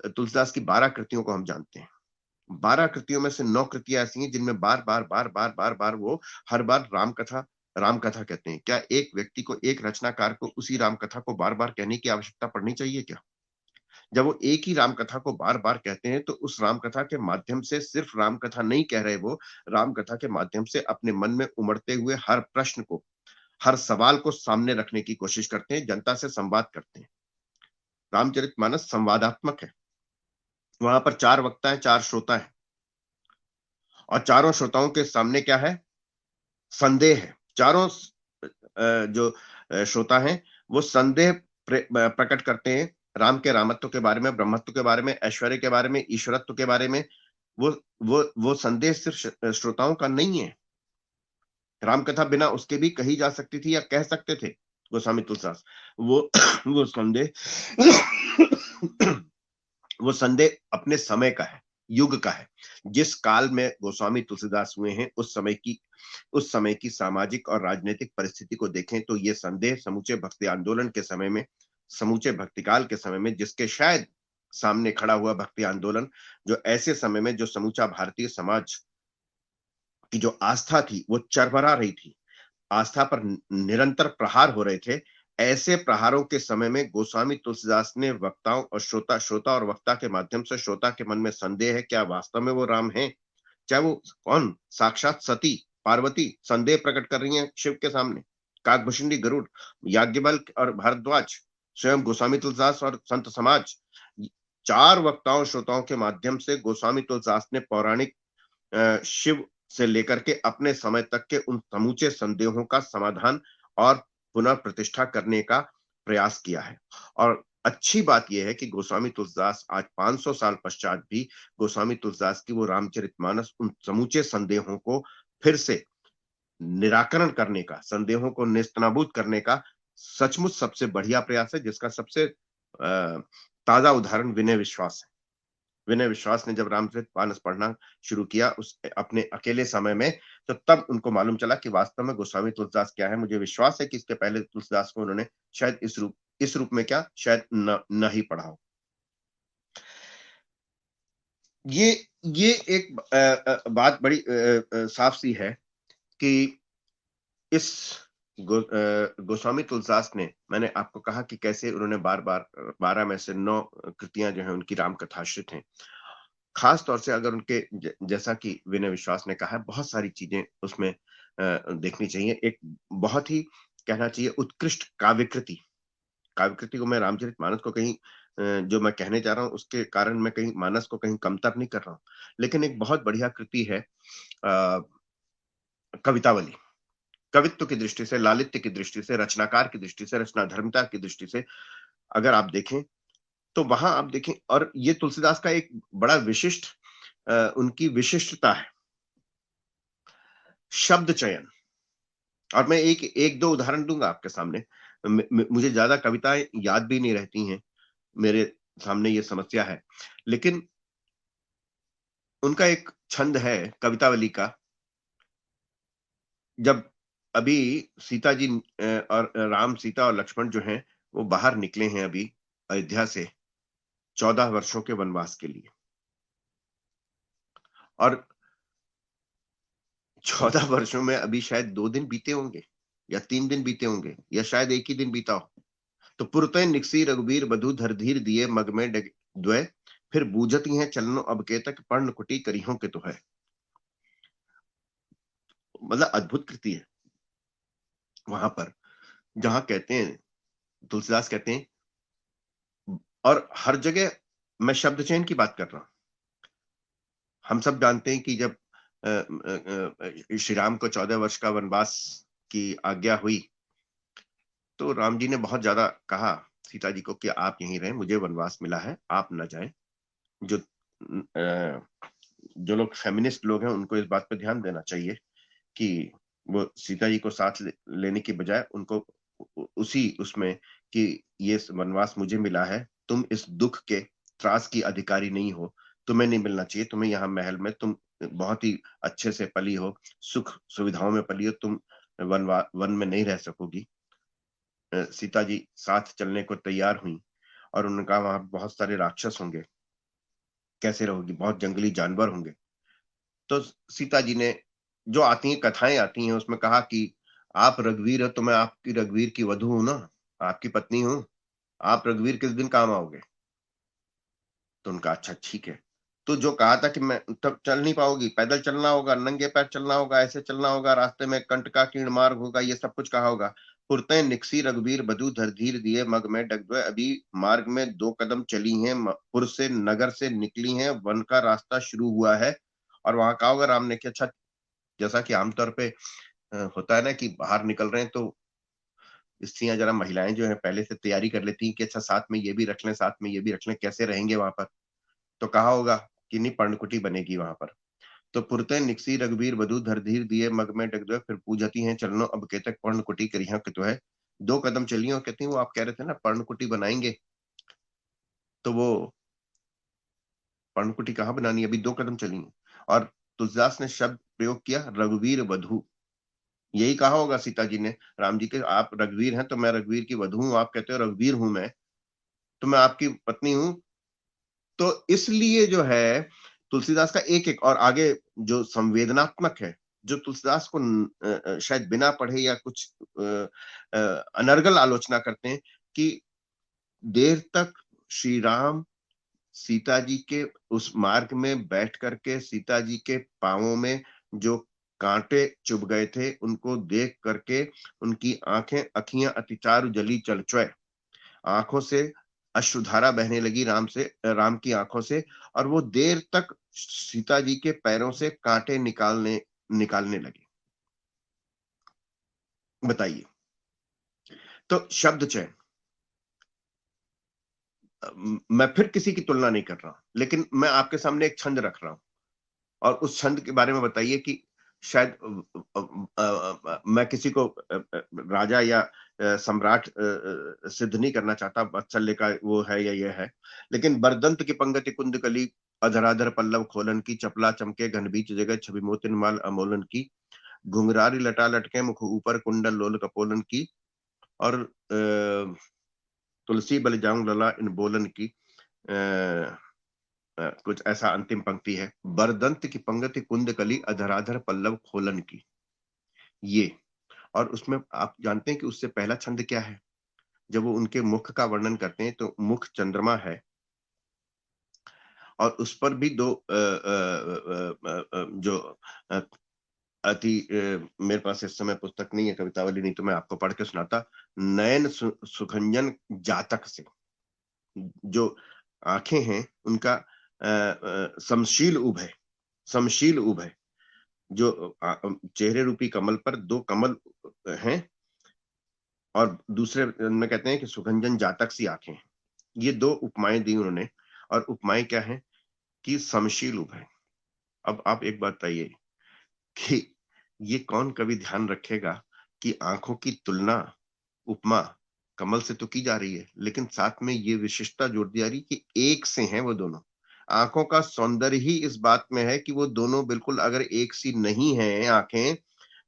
तुलसीदास की 12 कृतियों को हम जानते हैं, 12 कृतियों में से 9 कृतियां ऐसी हैं जिनमें बार बार बार बार बार बार वो हर बार राम कथा राम कथा कहते हैं। क्या एक व्यक्ति को, एक रचनाकार को उसी राम कथा को बार बार कहने की आवश्यकता पड़नी चाहिए क्या? जब वो एक ही राम कथा को बार बार कहते हैं तो उस राम कथा के माध्यम से सिर्फ राम कथा नहीं कह रहे, वो राम कथा के माध्यम से अपने मन में उमड़ते हुए हर प्रश्न को, हर सवाल को सामने रखने की कोशिश करते हैं, जनता से संवाद करते हैं। रामचरितमानस संवादात्मक है। वहां पर 4 वक्ता है, 4 श्रोता है, और चारों श्रोताओं के सामने क्या है? संदेह है। चारों जो श्रोता हैं वो संदेह प्रकट करते हैं राम के रामत्व के बारे में, ब्रह्मत्व के बारे में, ऐश्वर्य के बारे में, ईश्वरत्व के बारे में। वो संदेह सिर्फ श्रोताओं का नहीं है। राम कथा बिना उसके भी कही जा सकती थी या कह सकते थे गोस्वामी तुलसीदास। वो वो संदेह वो संदेह अपने समय का है, युग का है। जिस काल में गोस्वामी तुलसीदास हुए हैं उस समय की सामाजिक और राजनीतिक परिस्थिति को देखें तो ये संदेह समूचे भक्ति आंदोलन के समय में, समूचे भक्तिकाल के समय में, जिसके शायद सामने खड़ा हुआ भक्ति आंदोलन, जो ऐसे समय में जो समूचा भारतीय समाज की जो आस्था थी वो चरमरा रही थी, आस्था पर निरंतर प्रहार हो रहे थे। ऐसे प्रहारों के समय में गोस्वामी तुलसीदास ने वक्ताओं और श्रोता और वक्ता के माध्यम से श्रोता के मन में संदेह है, क्या वास्तव में वो राम है? चाहे वो कौन, साक्षात सती पार्वती संदेह प्रकट कर रही हैं शिव के सामने, काकभूषणी गरुड़, याज्ञवल्क्य और भारद्वाज, स्वयं गोस्वामी तुलसीदास और संत समाज, 4 वक्ताओं श्रोताओं के माध्यम से गोस्वामी तुलसीदास ने पौराणिक शिव से लेकर के अपने समय तक के उन समूचे संदेहों का समाधान और पुनर्प्रतिष्ठा करने का प्रयास किया है। और अच्छी बात यह है कि गोस्वामी तुलसीदास आज 500 साल पश्चात भी गोस्वामी तुलसीदास की वो रामचरितमानस उन समूचे संदेहों को फिर से निराकरण करने का, संदेहों को नेस्तनाबूद करने का सचमुच सबसे बढ़िया प्रयास है, जिसका सबसे ताजा उदाहरण विनय विश्वास है। विनय विश्वास ने जब रामचरितमानस पढ़ना शुरू किया उस अपने अकेले समय में, तो तब उनको मालूम चला कि वास्तव में गोस्वामी तुलसीदास क्या है। मुझे विश्वास है कि इसके पहले तुलसीदास को उन्होंने शायद इस रूप में क्या शायद न ही पढ़ा हो। ये एक बात बड़ी साफ सी है कि इस गोस्वामी तुलसीदास ने, मैंने आपको कहा कि कैसे उन्होंने बार बार 12 में से 9 कृतियां जो है उनकी राम कथाश्रित हैं। खास तौर से अगर उनके जैसा कि विनय विश्वास ने कहा है, बहुत सारी चीजें उसमें देखनी चाहिए। एक बहुत ही कहना चाहिए उत्कृष्ट काव्यकृति को मैं रामचरितमानस को कहीं जो मैं कहने जा रहा हूं उसके कारण मैं कहीं मानस को कहीं कमतर नहीं कर रहा हूं, लेकिन एक बहुत बढ़िया कृति है कवितावली। कवित्व की दृष्टि से, लालित्य की दृष्टि से, रचनाकार की दृष्टि से, रचना धर्मिता की दृष्टि से अगर आप देखें तो वहां आप देखें, और ये तुलसीदास का एक बड़ा विशिष्ट उनकी विशिष्टता है शब्द चयन। और मैं एक दो उदाहरण दूंगा आपके सामने। मुझे ज्यादा कविताएं याद भी नहीं रहती हैं, मेरे सामने ये समस्या है, लेकिन उनका एक छंद है कवितावली का। जब अभी सीता जी और राम, सीता और लक्ष्मण जो हैं वो बाहर निकले हैं अभी अयोध्या से 14 वर्षों के वनवास के लिए, और 14 वर्षों में अभी शायद 2 दिन बीते होंगे या 3 दिन बीते होंगे या शायद एक ही दिन बीता हो। तो पुरतै निकसी रघुबीर बधु धरधीर दिए मग में द्वय, फिर बूझती हैं चलनो अब के तक पर्ण कुटी करियों के तो है। मतलब अद्भुत कृति है वहां पर, जहां कहते हैं तुलसीदास कहते हैं, और हर जगह मैं शब्द चयन की बात कर रहा हूं। हम सब जानते हैं कि जब श्री राम को 14 वर्ष का वनवास की आज्ञा हुई तो राम जी ने बहुत ज्यादा कहा सीता जी को कि आप यहीं रहें, मुझे वनवास मिला है, आप न जाएं। जो लोग फेमिनिस्ट लोग हैं उनको इस बात पर ध्यान देना चाहिए कि वो सीता जी को साथ लेने की बजाय उनको उसी उसमें कि ये वनवास मुझे मिला है, तुम इस दुख के त्रास की अधिकारी नहीं हो, तुम्हें नहीं मिलना चाहिए, तुम्हें यहाँ महल में तुम बहुत ही अच्छे से पली हो, सुख सुविधाओं में पली हो, तुम वन में नहीं रह सकोगी। सीता जी साथ चलने को तैयार हुई और उन्होंने कहा वहां बहुत सारे राक्षस होंगे, कैसे रहोगी, बहुत जंगली जानवर होंगे। तो सीता जी ने, जो आती हैं कथाएं आती हैं उसमें कहा कि आप रघुवीर हो तो मैं आपकी रघुवीर की वधू हूं ना, आपकी पत्नी हूं, आप रघुवीर किस दिन काम आओगे? तो उनका अच्छा ठीक है। तो जो कहा था कि मैं तब चल नहीं पाओगी, पैदल चलना होगा, नंगे पैर चलना होगा, ऐसे चलना होगा, रास्ते में कंट का कीर्ण मार्ग होगा, ये सब कुछ कहा होगा। पुरते निकसी रघुवीर बधु धर धीर दिए मग में डगद्वय, अभी मार्ग में 2 कदम चली हैं, पुर से नगर से निकली हैं, वन का रास्ता शुरू हुआ है। और वहां कहा होगा राम ने कि अच्छा, जैसा कि आमतौर पे होता है ना कि बाहर निकल रहे हैं तो स्त्रियां जरा महिलाएं जो है पहले से तैयारी कर लेती हैं कि अच्छा साथ में ये भी रख लें, साथ में ये भी रख लें, कैसे रहेंगे वहां पर। तो कहा होगा कि नहीं, पर्णकुटी बनेगी वहां पर। तो पुरते निकसी रघुवीर वधु धर धीर दिए मग में डगद्वय, फिर पूजती हैं चलनो अब केतक पर्णकुटी करिहा कि तो है। 2 कदम चली और कहती हैं वो आप कह रहे थे ना पर्णकुटी बनाएंगे, तो वो पर्णकुटी कहाँ बनानी है, अभी 2 कदम चली हैं। और तुलसीदास ने शब्द प्रयोग किया रघुवीर वधु। यही कहा होगा सीता जी ने राम जी के, आप रघुवीर हैं तो मैं रघुवीर की वधु हूं, आप कहते हो रघुवीर हूं मैं, तो मैं आपकी पत्नी हूं। तो इसलिए जो है तुलसीदास का एक एक और आगे जो संवेदनात्मक है, जो तुलसीदास को शायद बिना पढ़े या कुछ अनर्गल आलोचना करते हैं कि देर तक श्री राम सीता जी के उस मार्ग में बैठ करके सीता जी के पांवों में जो कांटे चुभ गए थे उनको देख करके उनकी आंखें अखियां अतिचारु जली चलचोय, आंखों से अश्रुधारा बहने लगी राम की आंखों से, और वो देर तक सीता जी के पैरों से कांटे निकालने निकालने लगे। बताइए। तो शब्द चयन, मैं फिर किसी की तुलना नहीं कर रहा हूं, लेकिन मैं आपके सामने एक छंद रख रहा हूं और उस छंद के बारे में बताइए कि शायद मैं किसी को राजा या सम्राट सिद्ध नहीं करना चाहता, वात्सल्य का वो है या ये है, लेकिन बरदंत की पंगति कुंद कली अधराधर पल्लव खोलन की, चपला चमके घन बीच जगह छवि मोतिन माल अमोलन की, घुंघरारी लटा लटके मुख ऊपर कुंडल लोल कपोलन की, और तुलसी बल जाऊं लला इन बोलन की। कुछ ऐसा अंतिम पंक्ति है, बरदंत की पंगति कुंद कली अधराधर पल्लव खोलन की, ये। और उसमें आप जानते हैं कि उससे पहला छंद क्या है? जब वो उनके मुख का वर्णन करते हैं तो मुख चंद्रमा है और उस पर भी 2 जो मेरे पास इस समय पुस्तक नहीं है कवितावली, नहीं तो मैं आपको पढ़ के सुनाता। नयन सुखंजन जातक से, जो आंखें हैं उनका समशील उभय, समशील उभय, जो चेहरे रूपी कमल पर 2 कमल हैं और दूसरे में कहते हैं कि सुखंजन जातक सी आंखें हैं। ये 2 उपमाएं दी उन्होंने, और उपमाएं क्या है कि समशील उभय। अब आप एक बात बताइए कि ये कौन कवि ध्यान रखेगा कि आंखों की तुलना उपमा कमल से तो की जा रही है, लेकिन साथ में ये विशिष्टता जोड़ दी जा रही कि एक से हैं वो दोनों। आंखों का सौंदर्य ही इस बात में है कि वो दोनों बिल्कुल अगर एक सी नहीं है आंखें,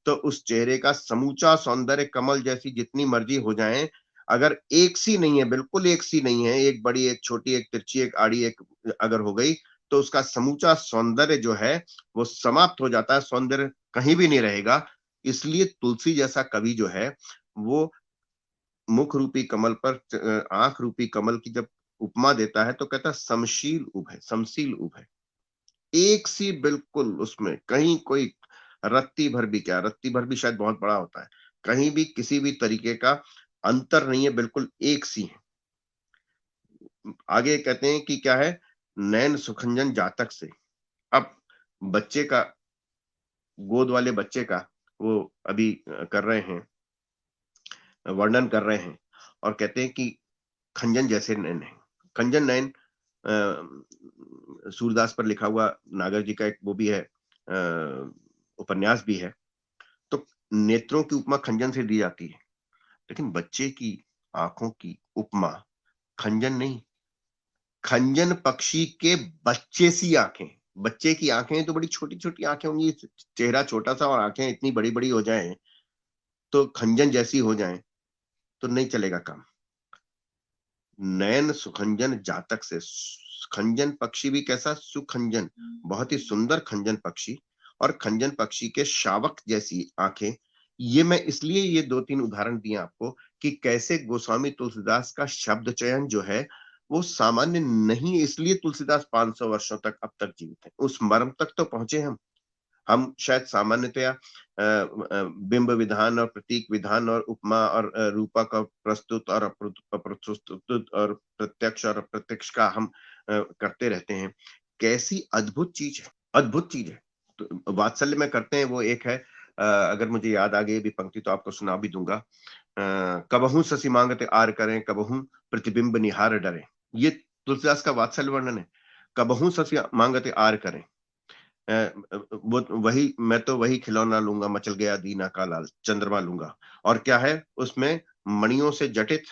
तो उस चेहरे का समूचा सौंदर्य कमल जैसी जितनी मर्जी हो जाए, अगर एक सी नहीं है, बिल्कुल एक सी नहीं है, एक बड़ी, एक छोटी, एक तिरछी, एक आड़ी, एक अगर हो गई, तो उसका समूचा सौंदर्य जो है वो समाप्त हो जाता है, सौंदर्य कहीं भी नहीं रहेगा। इसलिए तुलसी जैसा कवि जो है वो मुख रूपी कमल पर आंख रूपी कमल की जब उपमा देता है तो कहता है समशील उभय, समशील उभय, एक सी बिल्कुल, उसमें कहीं कोई रत्ती भर भी, क्या रत्ती भर भी शायद बहुत बड़ा होता है, कहीं भी किसी भी तरीके का अंतर नहीं है, बिल्कुल एक सी है। आगे कहते हैं कि क्या है, नैन सुखंजन जातक से। अब बच्चे का, गोद वाले बच्चे का वो अभी कर रहे हैं, वर्णन कर रहे हैं और कहते हैं कि खंजन जैसे नैन है। खंजन नैन सूरदास पर लिखा हुआ नागर जी का एक वो भी है, उपन्यास भी है। तो नेत्रों की उपमा खंजन से दी जाती है, लेकिन बच्चे की आंखों की उपमा खंजन नहीं, खंजन पक्षी के बच्चे सी आंखें। बच्चे की आंखें तो बड़ी छोटी छोटी आंखें होंगी, चेहरा छोटा सा और आंखें इतनी बड़ी बड़ी हो जाएं तो खंजन जैसी हो जाएं तो नहीं चलेगा काम। नयन सुखंजन जातक से, खंजन पक्षी भी कैसा, सुखंजन, बहुत ही सुंदर खंजन पक्षी, और खंजन पक्षी के शावक जैसी आंखें, ये मैं इसलिए ये 2-3 उदाहरण दिए आपको कि कैसे गोस्वामी तुलसीदास का शब्द चयन जो है वो सामान्य नहीं, इसलिए तुलसीदास 500 वर्षों तक अब तक जीवित हैं। उस मर्म तक तो पहुंचे हम शायद सामान्यतया बिंब विधान और प्रतीक विधान और उपमा और रूपा का प्रस्तुत और अप्रस्तुत और प्रत्यक्ष और अप्रत्यक्ष का हम करते रहते हैं। कैसी अद्भुत चीज है, अद्भुत चीज है। तो वात्सल्य में करते हैं वो एक है। अगर मुझे याद आ गई भी पंक्ति तो आपको सुना भी दूंगा। कबहू ससी मांगते आर करें, कबहू प्रतिबिंब निहार डरे। ये तुलसीदास का वात्सल्य वर्णन है। कबहू ससी मांगते आर करें, वो वही, मैं तो वही खिलौना लूंगा, मचल गया दीना का लाल, चंद्रमा लूंगा। और क्या है उसमें, मणियों से जटित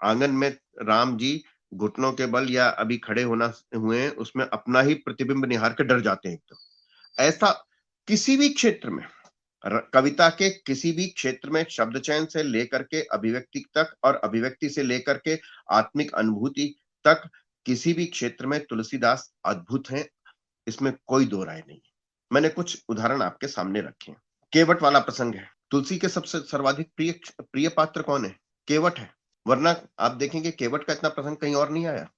आंगन में राम जी घुटनों के बल या अभी खड़े होना हुए हैं, उसमें अपना ही प्रतिबिंब निहार के डर जाते हैं एकदम। ऐसा किसी भी क्षेत्र में, कविता के किसी भी क्षेत्र में, शब्द चयन से लेकर के अभिव्यक्ति तक और अभिव्यक्ति से लेकर के आत्मिक अनुभूति तक, किसी भी क्षेत्र में तुलसीदास अद्भुत हैं, इसमें कोई दो राय नहीं है। मैंने कुछ उदाहरण आपके सामने रखे हैं। केवट वाला प्रसंग है। तुलसी के सबसे सर्वाधिक प्रिय पात्र कौन है? केवट है। वरना आप देखेंगे केवट का इतना प्रसंग कहीं और नहीं आया।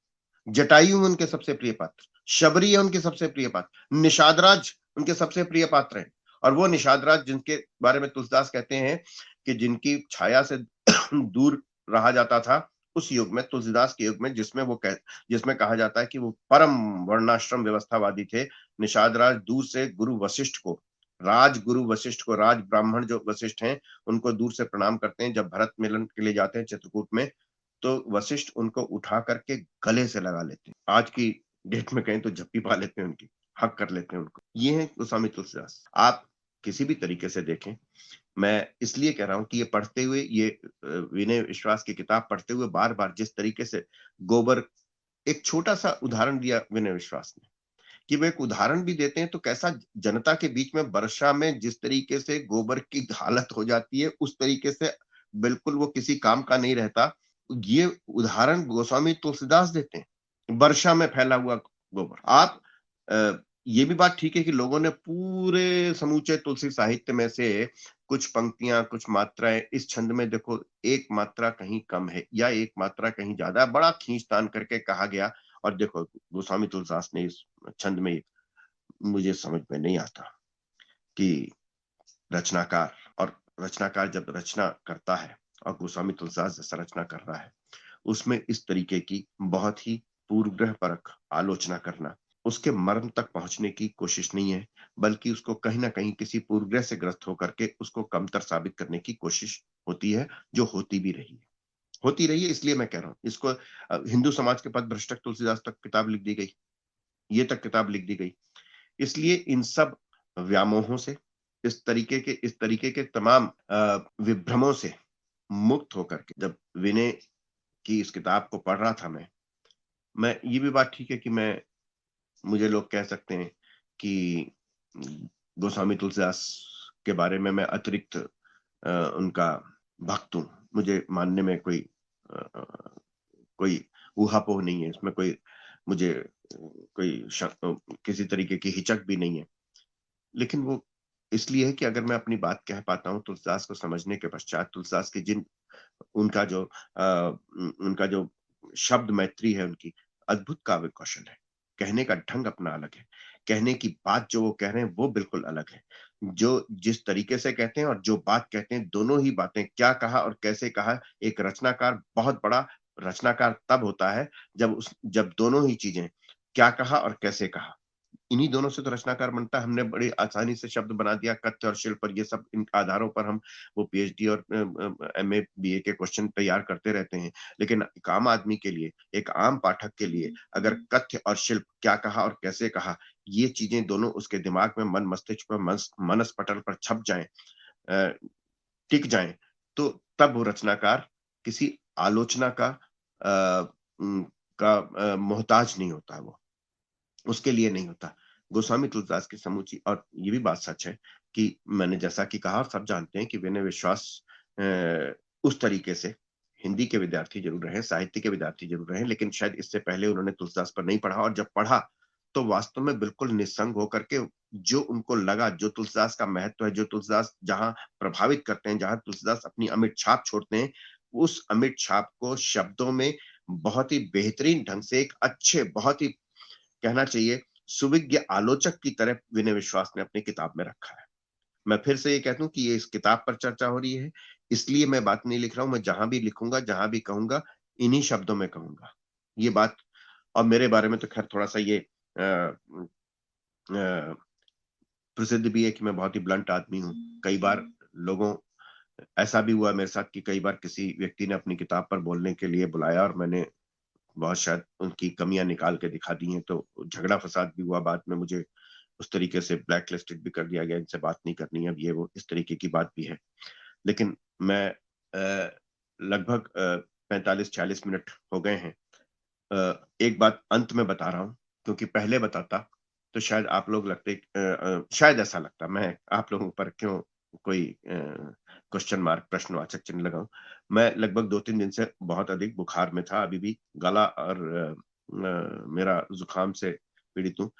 जटायु उनके सबसे प्रिय पात्र, शबरी है उनके सबसे प्रिय पात्र, निषादराज उनके सबसे प्रिय पात्र है। और वो निषादराज जिनके बारे में तुलसीदास कहते हैं कि जिनकी छाया से दूर रहा जाता था, उस युग में, तुलसीदास के युग में, जिसमें कहा जाता है कि वो परम वर्णाश्रम व्यवस्थावादी थे। निषादराज दूर से गुरु वशिष्ठ को, राजगुरु वशिष्ठ को, राज ब्राह्मण जो वशिष्ठ हैं, उनको दूर से प्रणाम करते हैं। जब भरत मिलन के लिए जाते हैं चित्रकूट में, तो वशिष्ठ उनको उठा करके गले से लगा लेते हैं। आज की डेट में कहें तो झप्पी पा लेते हैं, उनकी हक कर लेते हैं उनको। ये है गोस्वामी तुलसीदास। आप किसी भी तरीके से देखें, मैं इसलिए कह रहा हूं कि ये पढ़ते हुए, ये विनय विश्वास की किताब पढ़ते हुए बार बार जिस तरीके से गोबर, एक छोटा सा उदाहरण दिया विनय विश्वास ने, कि वो एक उदाहरण भी देते हैं तो कैसा जनता के बीच में वर्षा में जिस तरीके से गोबर की हालत हो जाती है, उस तरीके से बिल्कुल वो किसी काम का नहीं रहता। ये उदाहरण गोस्वामी तुलसीदास देते हैं, वर्षा में फैला हुआ गोबर। आप ये भी बात ठीक है कि लोगों ने पूरे समूचे तुलसी साहित्य में से कुछ पंक्तियां, कुछ मात्राएं, इस छंद में देखो एक मात्रा कहीं कम है या एक मात्रा कहीं ज्यादा है, बड़ा खींचतान करके कहा गया। और देखो गोस्वामी तुलसीदास ने इस छंद में, मुझे समझ में नहीं आता कि रचनाकार जब रचना करता है और गोस्वामी तुलसीदास जैसा रचना कर रहा है, उसमें इस तरीके की बहुत ही पूर्वग्रह परक आलोचना करना, उसके मर्म तक पहुंचने की कोशिश नहीं है, बल्कि उसको कहीं ना कहीं किसी पूर्वग्रह से ग्रस्त होकर के उसको कमतर साबित करने की कोशिश होती है, जो होती रही है। इसलिए मैं कह रहा हूं इसको, हिंदू समाज के पथ भ्रष्टक तुलसीदास तक किताब लिख दी गई, ये तक किताब लिख दी गई। इसलिए इन सब व्यामोहों से, इस तरीके के तमाम विभ्रमों से मुक्त होकर के, जब विनय की इस किताब को पढ़ रहा था मैं ये भी बात ठीक है कि मुझे लोग कह सकते हैं कि गोस्वामी तुलसीदास के बारे में मैं अतिरिक्त उनका भक्त हूं। मुझे मानने में कोई ऊहापोह नहीं है, इसमें मुझे किसी तरीके की हिचक भी नहीं है। लेकिन वो इसलिए है कि अगर मैं अपनी बात कह पाता हूं तुलसीदास को समझने के पश्चात, तुलसीदास की उनका जो शब्द मैत्री है, उनकी अद्भुत काव्य कौशल है, कहने का ढंग अपना अलग है, कहने की बात जो वो कह रहे हैं वो बिल्कुल अलग है। जो जिस तरीके से कहते हैं और जो बात कहते हैं, दोनों ही बातें, क्या कहा और कैसे कहा, एक रचनाकार, बहुत बड़ा रचनाकार तब होता है जब दोनों ही चीजें, क्या कहा और कैसे कहा, इन्हीं दोनों से तो रचनाकार बनता है। हमने बड़ी आसानी से शब्द बना दिया, कथ्य और शिल्प, और ये सब इन आधारों पर हम वो पीएचडी और एमए बीए के क्वेश्चन तैयार करते रहते हैं। लेकिन एक आम आदमी के लिए, एक आम पाठक के लिए, अगर कथ्य और शिल्प, क्या कहा और कैसे कहा, ये चीजें दोनों उसके दिमाग में, मन मस्तिष्क पर, मनस पटल पर छप जाएं, टिक जाएं, तो तब वो रचनाकार किसी आलोचना का मोहताज नहीं होता, वो उसके लिए नहीं होता। गोस्वामी तुलसीदास की समूची, और ये भी बात सच है कि मैंने जैसा कि कहा, और सब जानते हैं कि विनय विश्वास उस तरीके से हिंदी के विद्यार्थी जरूर रहे, साहित्य के विद्यार्थी जरूर रहे, लेकिन शायद इससे पहले उन्होंने तुलसीदास पर नहीं पढ़ा, और जब पढ़ा तो वास्तव में बिल्कुल निस्संग होकर के जो उनको लगा, जो तुलसीदास का महत्व है, जो तुलसीदास जहां प्रभावित करते हैं, जहां तुलसीदास अपनी अमिट छाप छोड़ते हैं, उस अमिट छाप को शब्दों में बहुत ही बेहतरीन ढंग से एक अच्छे, बहुत ही कहना चाहिए सुविज्ञ आलोचक की तरह विनय विश्वास ने अपनी किताब में रखा है। मैं फिर से ये कहता हूँ कि ये इस किताब पर चर्चा हो रही है, इसलिए मैं बात नहीं लिख रहा हूँ। मैं जहां भी लिखूंगा, जहां भी कहूंगा, इन्हीं शब्दों में कहूंगा ये बात। और मेरे बारे में तो खैर थोड़ा सा ये प्रसिद्ध भी है कि मैं बहुत ही ब्लंट आदमी हूँ। कई बार लोगों ऐसा भी हुआ मेरे साथ कि कई बार किसी व्यक्ति ने अपनी किताब पर बोलने के लिए बुलाया और मैंने बहुत शायद उनकी कमियां निकाल के दिखा दी हैं, तो झगड़ा फसाद भी हुआ। बाद में मुझे उस तरीके से ब्लैक लिस्टेड भी कर दिया गया, इनसे बात नहीं करनी है, अब ये वो इस तरीके की बात भी है। लेकिन मैं लगभग 45-46 मिनट हो गए हैं। एक बात अंत में बता रहा हूँ, क्योंकि पहले बताता तो शायद आप लोग लगते शायद ऐसा लगता मैं आप लोगों पर क्यों कोई क्वेश्चन मार्क, प्रश्नवाचक चिन्ह लगाऊं। मैं लगभग 2-3 दिन से बहुत अधिक बुखार में था, अभी भी गला और मेरा जुकाम से पीड़ित हूँ।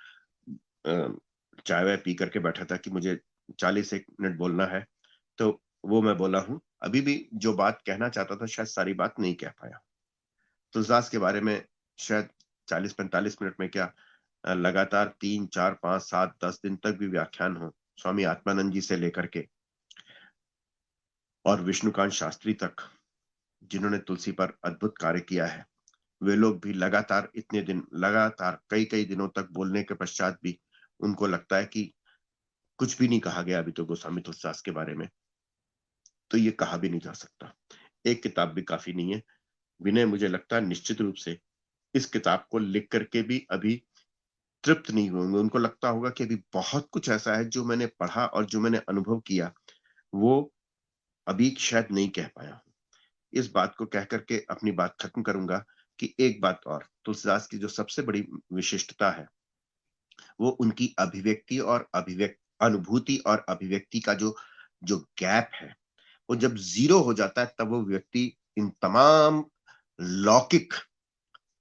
चाय वाय पी करके बैठा था कि मुझे 41 मिनट बोलना है, तो वो मैं बोला हूँ। अभी भी जो बात कहना चाहता था शायद सारी बात नहीं कह पाया। तुलसीदास के बारे में शायद 40-45 मिनट में क्या लगातार 3, 4, 5, 7, 10 दिन तक भी व्याख्यान हो, स्वामी आत्मानंद जी से लेकर के और विष्णुकांत शास्त्री तक, जिन्होंने तुलसी पर अद्भुत कार्य किया है, वे लोग भी लगातार इतने दिन, लगातार कई-कई दिनों तक बोलने के पश्चात भी उनको लगता है कि कुछ भी नहीं कहा गया अभी तो गोस्वामी तुलसीदास के बारे में, तो ये कहा भी नहीं जा सकता। एक किताब भी काफी नहीं है। विनय मुझे लगता है निश्चित रूप से इस किताब को लिख करके भी अभी तृप्त नहीं होंगे। उनको लगता होगा कि अभी बहुत कुछ ऐसा है जो मैंने पढ़ा और जो मैंने अनुभव किया, वो अभी शायद नहीं कह पाया हूँ। इस बात को कह कर के अपनी बात खत्म करूँगा कि एक बात और, तुलसीदास की जो सबसे बड़ी विशिष्टता है, वो उनकी अभिव्यक्ति और अनुभूति और अभिव्यक्ति का जो जो गैप है, वो जब 0 हो जाता है, तब वो व्यक्ति इन तमाम लौकिक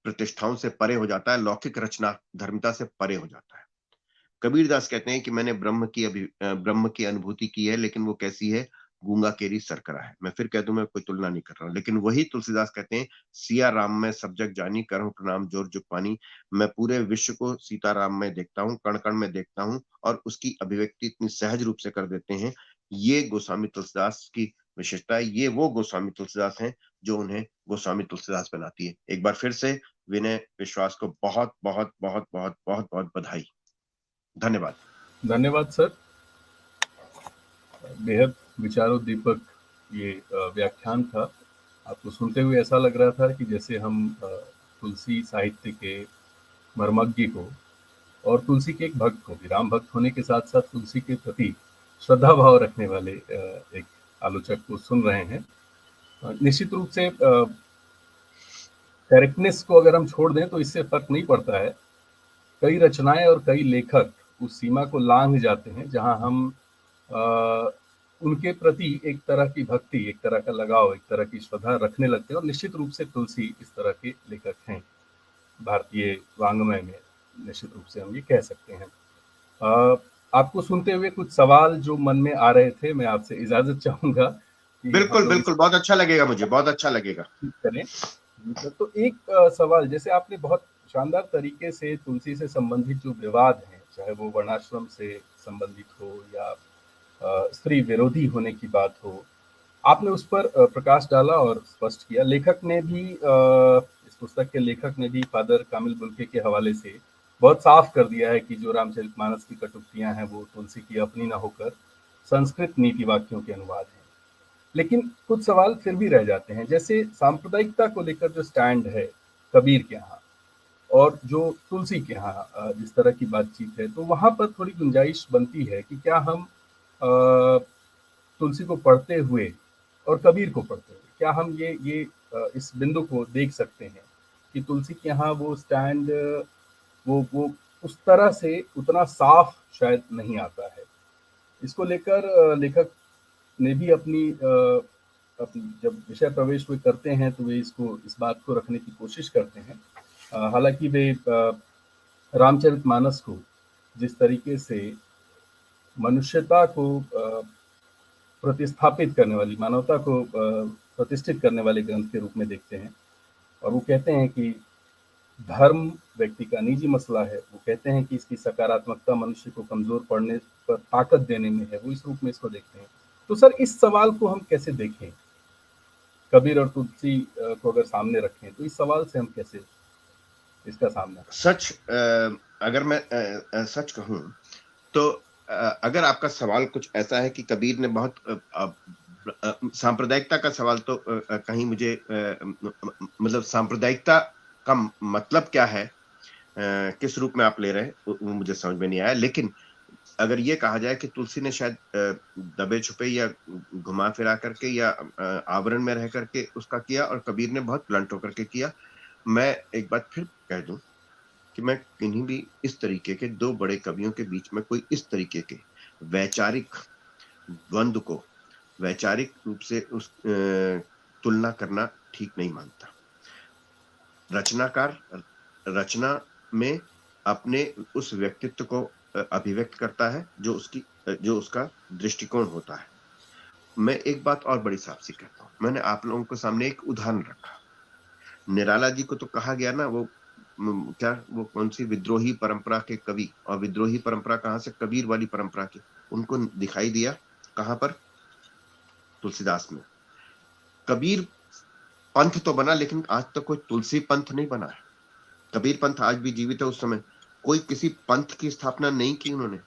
प्रतिष्ठाओं से परे हो जाता है, लौकिक रचना धर्मिता से परे हो जाता है। कबीरदास कहते हैं कि मैंने ब्रह्म की अनुभूति की है, लेकिन वो कैसी है? गूंगा केरी सरकरा है। मैं फिर कह दूं, मैं कोई तुलना नहीं कर रहा हूं, लेकिन वही तुलसीदास कहते हैं, सिया राम में सब जग जानी, करहूं प्रणाम जोर जुग पानी। मैं पूरे विश्व को सीताराम में देखता हूँ, कण कण में देखता हूँ, और उसकी अभिव्यक्ति इतनी सहज रूप से कर देते हैं। ये गोस्वामी तुलसीदास की विशेषता है। ये वो गोस्वामी तुलसीदास हैं जो उन्हें गोस्वामी तुलसीदास बनाती है। एक बार फिर से विनय विश्वास को बहुत बहुत बहुत बहुत बहुत बहुत बधाई। धन्यवाद। धन्यवाद सर। बेहद विचारोद्दीपक ये व्याख्यान था। आपको सुनते हुए ऐसा लग रहा था कि जैसे हम तुलसी साहित्य के मर्मज्ञ को और तुलसी के एक भक्त को भी, राम भक्त होने के साथ साथ तुलसी के प्रति श्रद्धा भाव रखने वाले एक आलोचक को सुन रहे हैं। निश्चित रूप से करेक्टनेस को अगर हम छोड़ दें तो इससे फर्क नहीं पड़ता है। कई रचनाएं और कई लेखक उस सीमा को लांघ जाते हैं जहां हम उनके प्रति एक तरह की भक्ति, एक तरह का लगाव, एक तरह की श्रद्धा रखने लगते हैं, और निश्चित रूप से तुलसी इस तरह के लेखक हैं भारतीय वाङ्मय में। निश्चित रूप से हम ये कह सकते हैं। आपको सुनते हुए कुछ सवाल जो मन में आ रहे थे, मैं आपसे इजाजत चाहूंगा कि बिल्कुल बिल्कुल, बहुत अच्छा लगेगा मुझे, बहुत अच्छा लगेगा। करें। तो एक सवाल, जैसे आपने बहुत शानदार तरीके से तुलसी से संबंधित जो विवाद हैं, चाहे वो वर्णाश्रम से संबंधित हो या स्त्री विरोधी होने की बात हो, आपने उस पर प्रकाश डाला और स्पष्ट किया। लेखक ने भी इस पुस्तक के लेखक ने भी फादर कामिल बुल्के के हवाले से बहुत साफ कर दिया है कि जो रामचरितमानस की कटुक्तियां हैं वो तुलसी की अपनी ना होकर संस्कृत नीति वाक्यों के अनुवाद हैं। लेकिन कुछ सवाल फिर भी रह जाते हैं, जैसे सांप्रदायिकता को लेकर जो स्टैंड है कबीर के यहाँ और जो तुलसी के यहाँ जिस तरह की बातचीत है, तो वहां पर थोड़ी गुंजाइश बनती है कि क्या हम तुलसी को पढ़ते हुए और कबीर को पढ़ते हुए क्या हम ये इस बिंदु को देख सकते हैं कि तुलसी के यहाँ वो स्टैंड वो उस तरह से उतना साफ शायद नहीं आता है। इसको लेकर लेखक ने भी अपनी जब विषय प्रवेश वे करते हैं तो वे इस बात को रखने की कोशिश करते हैं। हालांकि वे रामचरितमानस को जिस तरीके से मनुष्यता को प्रतिस्थापित करने वाली, मानवता को प्रतिष्ठित करने वाले ग्रंथ के रूप में देखते हैं, और वो कहते हैं कि धर्म व्यक्ति का निजी मसला है। वो कहते हैं कि इसकी सकारात्मकता मनुष्य को कमजोर पड़ने पर ताकत देने में है, वो इस रूप में इसको देखते हैं। तो सर, इस सवाल को हम कैसे देखें? कबीर और तुलसी को अगर सामने रखें तो इस सवाल से हम कैसे इसका सामना? सच अगर मैं सच कहूं तो अगर आपका सवाल कुछ ऐसा है कि कबीर ने बहुत सांप्रदायिकता का सवाल, तो कहीं मुझे मतलब सांप्रदायिकता का मतलब क्या है, किस रूप में आप ले रहे हैं, वो मुझे समझ में नहीं आया। लेकिन अगर ये कहा जाए कि तुलसी ने शायद दबे छुपे या घुमा फिरा करके या आवरण में रह करके उसका किया, और कबीर ने बहुत ब्लंट होकर के किया। मैं एक बात फिर कह दूं कि मैं किन्हीं भी इस तरीके के दो बड़े कवियों के बीच में कोई इस तरीके के वैचारिक द्वंद्व को वैचारिक रूप से उस तुलना करना ठीक नहीं मानता। रचनाकार रचना में अपने उस व्यक्तित्व को अभिव्यक्त करता है जो उसका दृष्टिकोण होता है। मैं एक बात और बड़ी साफ सी कहता हूं, मैंने आप लोगों के सामने एक उदाहरण रखा। निराला जी को तो कहा गया ना, वो कौन सी विद्रोही परंपरा के कवि, और विद्रोही परंपरा कहां से? कबीर वाली परंपरा की। उनको दिखाई दिया कहां पर? तुलसीदास में। कबीर पंथ तो बना, लेकिन आज तक कोई तुलसी पंथ नहीं बना है। कबीर पंथ आज भी जीवित है। उस समय कोई किसी पंथ की स्थापना नहीं की उन्होंने।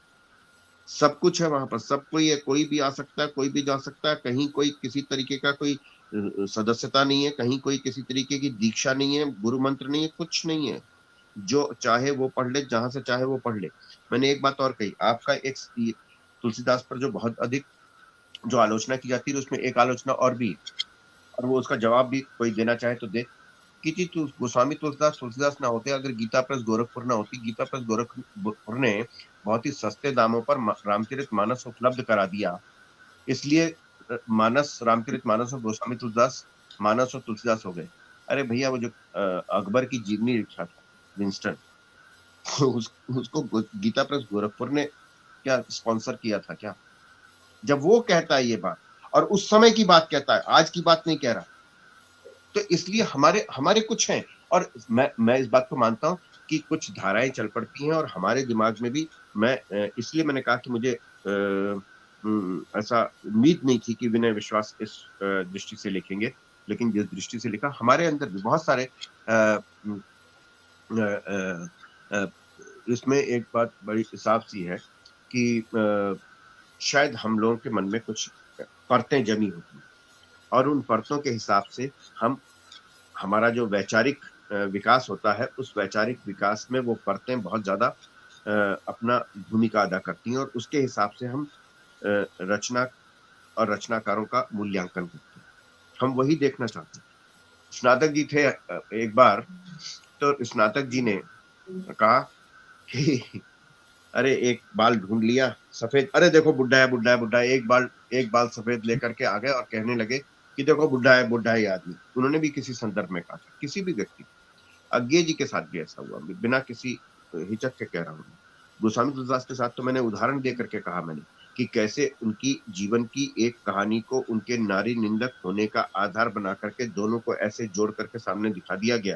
सब कुछ है वहां पर, सब कोई है, कोई भी आ सकता है, कोई भी जा सकता है। कहीं कोई किसी तरीके का कोई सदस्यता नहीं है, कहीं कोई किसी तरीके की दीक्षा नहीं है, गुरु मंत्र नहीं है, कुछ नहीं है। जो चाहे वो पढ़ ले, जहां से चाहे वो पढ़ ले। मैंने एक बात और कही, आपका एक तुलसीदास पर जो बहुत अधिक जो आलोचना की जाती है, उसमें एक आलोचना और भी, और वो उसका जवाब भी कोई देना चाहे तो दे, कि गोस्वामी तुलसीदास ना होते अगर गीता प्रेस गोरखपुर ना होती। गीता प्रेस गोरखपुर ने बहुत ही सस्ते दामों पर रामचरितमानस उपलब्ध करा दिया, इसलिए रामचरितमानस और गोस्वामी तुलसीदास मानस और तुलसीदास हो गए। अरे भैया, वो जो अकबर की जीवनी लिखा था विंस्टन, उसको गीता प्रेस गोरखपुर ने क्या स्पॉन्सर किया था क्या? जब वो कहता है ये बात, और उस समय की बात कहता है, आज की बात नहीं कह रहा, तो इसलिए हमारे कुछ हैं। और मैं इस बात को मानता हूं कि कुछ धाराएं चल पड़ती हैं, और हमारे दिमाग में भी, इसलिए मैंने कहा कि मुझे ऐसा उम्मीद नहीं थी कि विनय विश्वास इस दृष्टि से लिखेंगे, लेकिन जिस दृष्टि से लिखा, हमारे अंदर भी बहुत सारे इसमें एक बात बड़ी साफ सी है कि शायद हम लोगों के मन में कुछ परतें जमी होती हैं, और उन परतों के हिसाब से हमारा जो वैचारिक विकास होता है, उस वैचारिक विकास में वो परतें बहुत ज्यादा अपना भूमिका अदा करती हैं, और उसके हिसाब से हम रचना और रचनाकारों का मूल्यांकन करते हैं। हम वही देखना चाहते हैं। स्नातक जी थे एक बार, तो स्नातक जी ने कहा कि अरे एक बाल ढूंढ लिया सफेद, अरे देखो बुढ़ा है, बुढ़ा है, बुढ़ा है। एक बाल सफेद लेकर के आ गए और कहने लगे कि देखो बुढ़ा है ये आदमी। उन्होंने भी किसी संदर्भ में कहा था, किसी भी व्यक्ति, अज्ञे जी के साथ भी ऐसा हुआ, बिना किसी हिचक के कह रहा हूँ। गोस्वामी तुलसीदास के साथ तो मैंने उदाहरण दे करके कहा मैंने कि कैसे उनकी जीवन की एक कहानी को उनके नारी निंदक होने का आधार बना करके दोनों को ऐसे जोड़ करके सामने दिखा दिया गया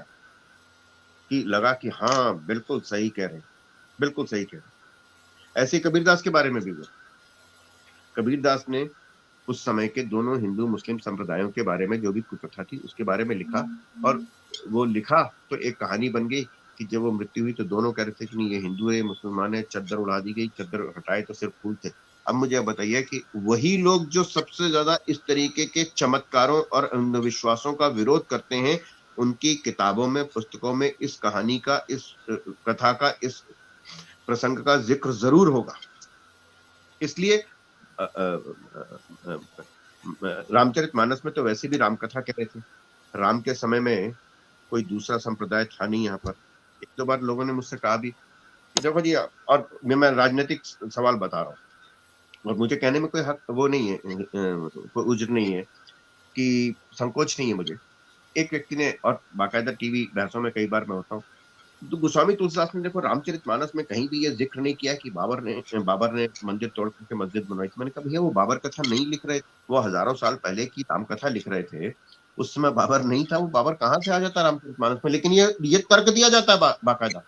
कि लगा कि हाँ बिल्कुल सही कह रहे हैं, बिल्कुल सही कह रहे हैं। ऐसे कबीरदास के बारे में भी हुआ। कबीरदास ने उस समय के दोनों हिंदू मुस्लिम संप्रदायों के बारे में जो भी कुकथा थी उसके बारे में लिखा, और वो लिखा तो एक कहानी बन गई कि जब वो मृत्यु हुई तो दोनों कह रहे थे कि नहीं ये हिंदू है, मुसलमान है। चद्दर उड़ा दी गई, चद्दर हटाए तो सिर्फ फूल थे। अब मुझे बताइए कि वही लोग जो सबसे ज्यादा इस तरीके के चमत्कारों और अंधविश्वासों का विरोध करते हैं, उनकी किताबों में, पुस्तकों में इस कहानी का, इस कथा का, इस प्रसंग का जिक्र जरूर होगा। इसलिए रामचरितमानस में तो वैसे भी राम कथा कह रहे थे। राम के समय में कोई दूसरा संप्रदाय था नहीं यहाँ पर। एक दो बार लोगों ने मुझसे कहा भी कि देखो जी, और मैं राजनीतिक सवाल बता रहा हूँ, और मुझे कहने में कोई हक वो नहीं है, कोई उज्र नहीं है, कि संकोच नहीं है मुझे। एक व्यक्ति ने, और बाकायदा टीवी बहसों में कई बार मैं होता हूँ, तो गोस्वामी तुलसीदास ने देखो रामचरितमानस में कहीं भी ये जिक्र नहीं किया कि बाबर ने मंदिर तोड़ करके मस्जिद बनवाई थी। मैंने कहा भैया वो बाबर कथा नहीं लिख रहे, वो हजारों साल पहले की राम कथा लिख रहे थे, उस समय बाबर नहीं था, वो बाबर कहाँ से आ जाता रामचरितमानस में। लेकिन ये तर्क दिया जाता है बाकायदा,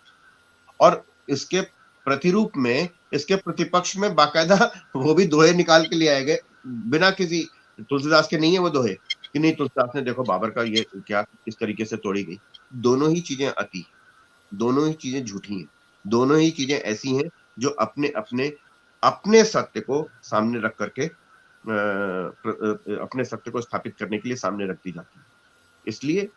और इसके प्रतिरूप में, इसके प्रतिपक्ष में बाकायदा वो भी दोहे निकाल के ले आए गए, बिना किसी, तुलसीदास के नहीं है वो दोहे कि नहीं तुलसीदास ने देखो बाबर का ये क्या इस तरीके से तोड़ी गई। दोनों ही चीजें अति, दोनों ही चीजें झूठी हैं, दोनों ही चीजें ऐसी हैं जो अपने अपने अपने सत्य को सामने रख करके अपने सत्य को स्थापित करने के लिए सामने रख दी जाती है। इसलिए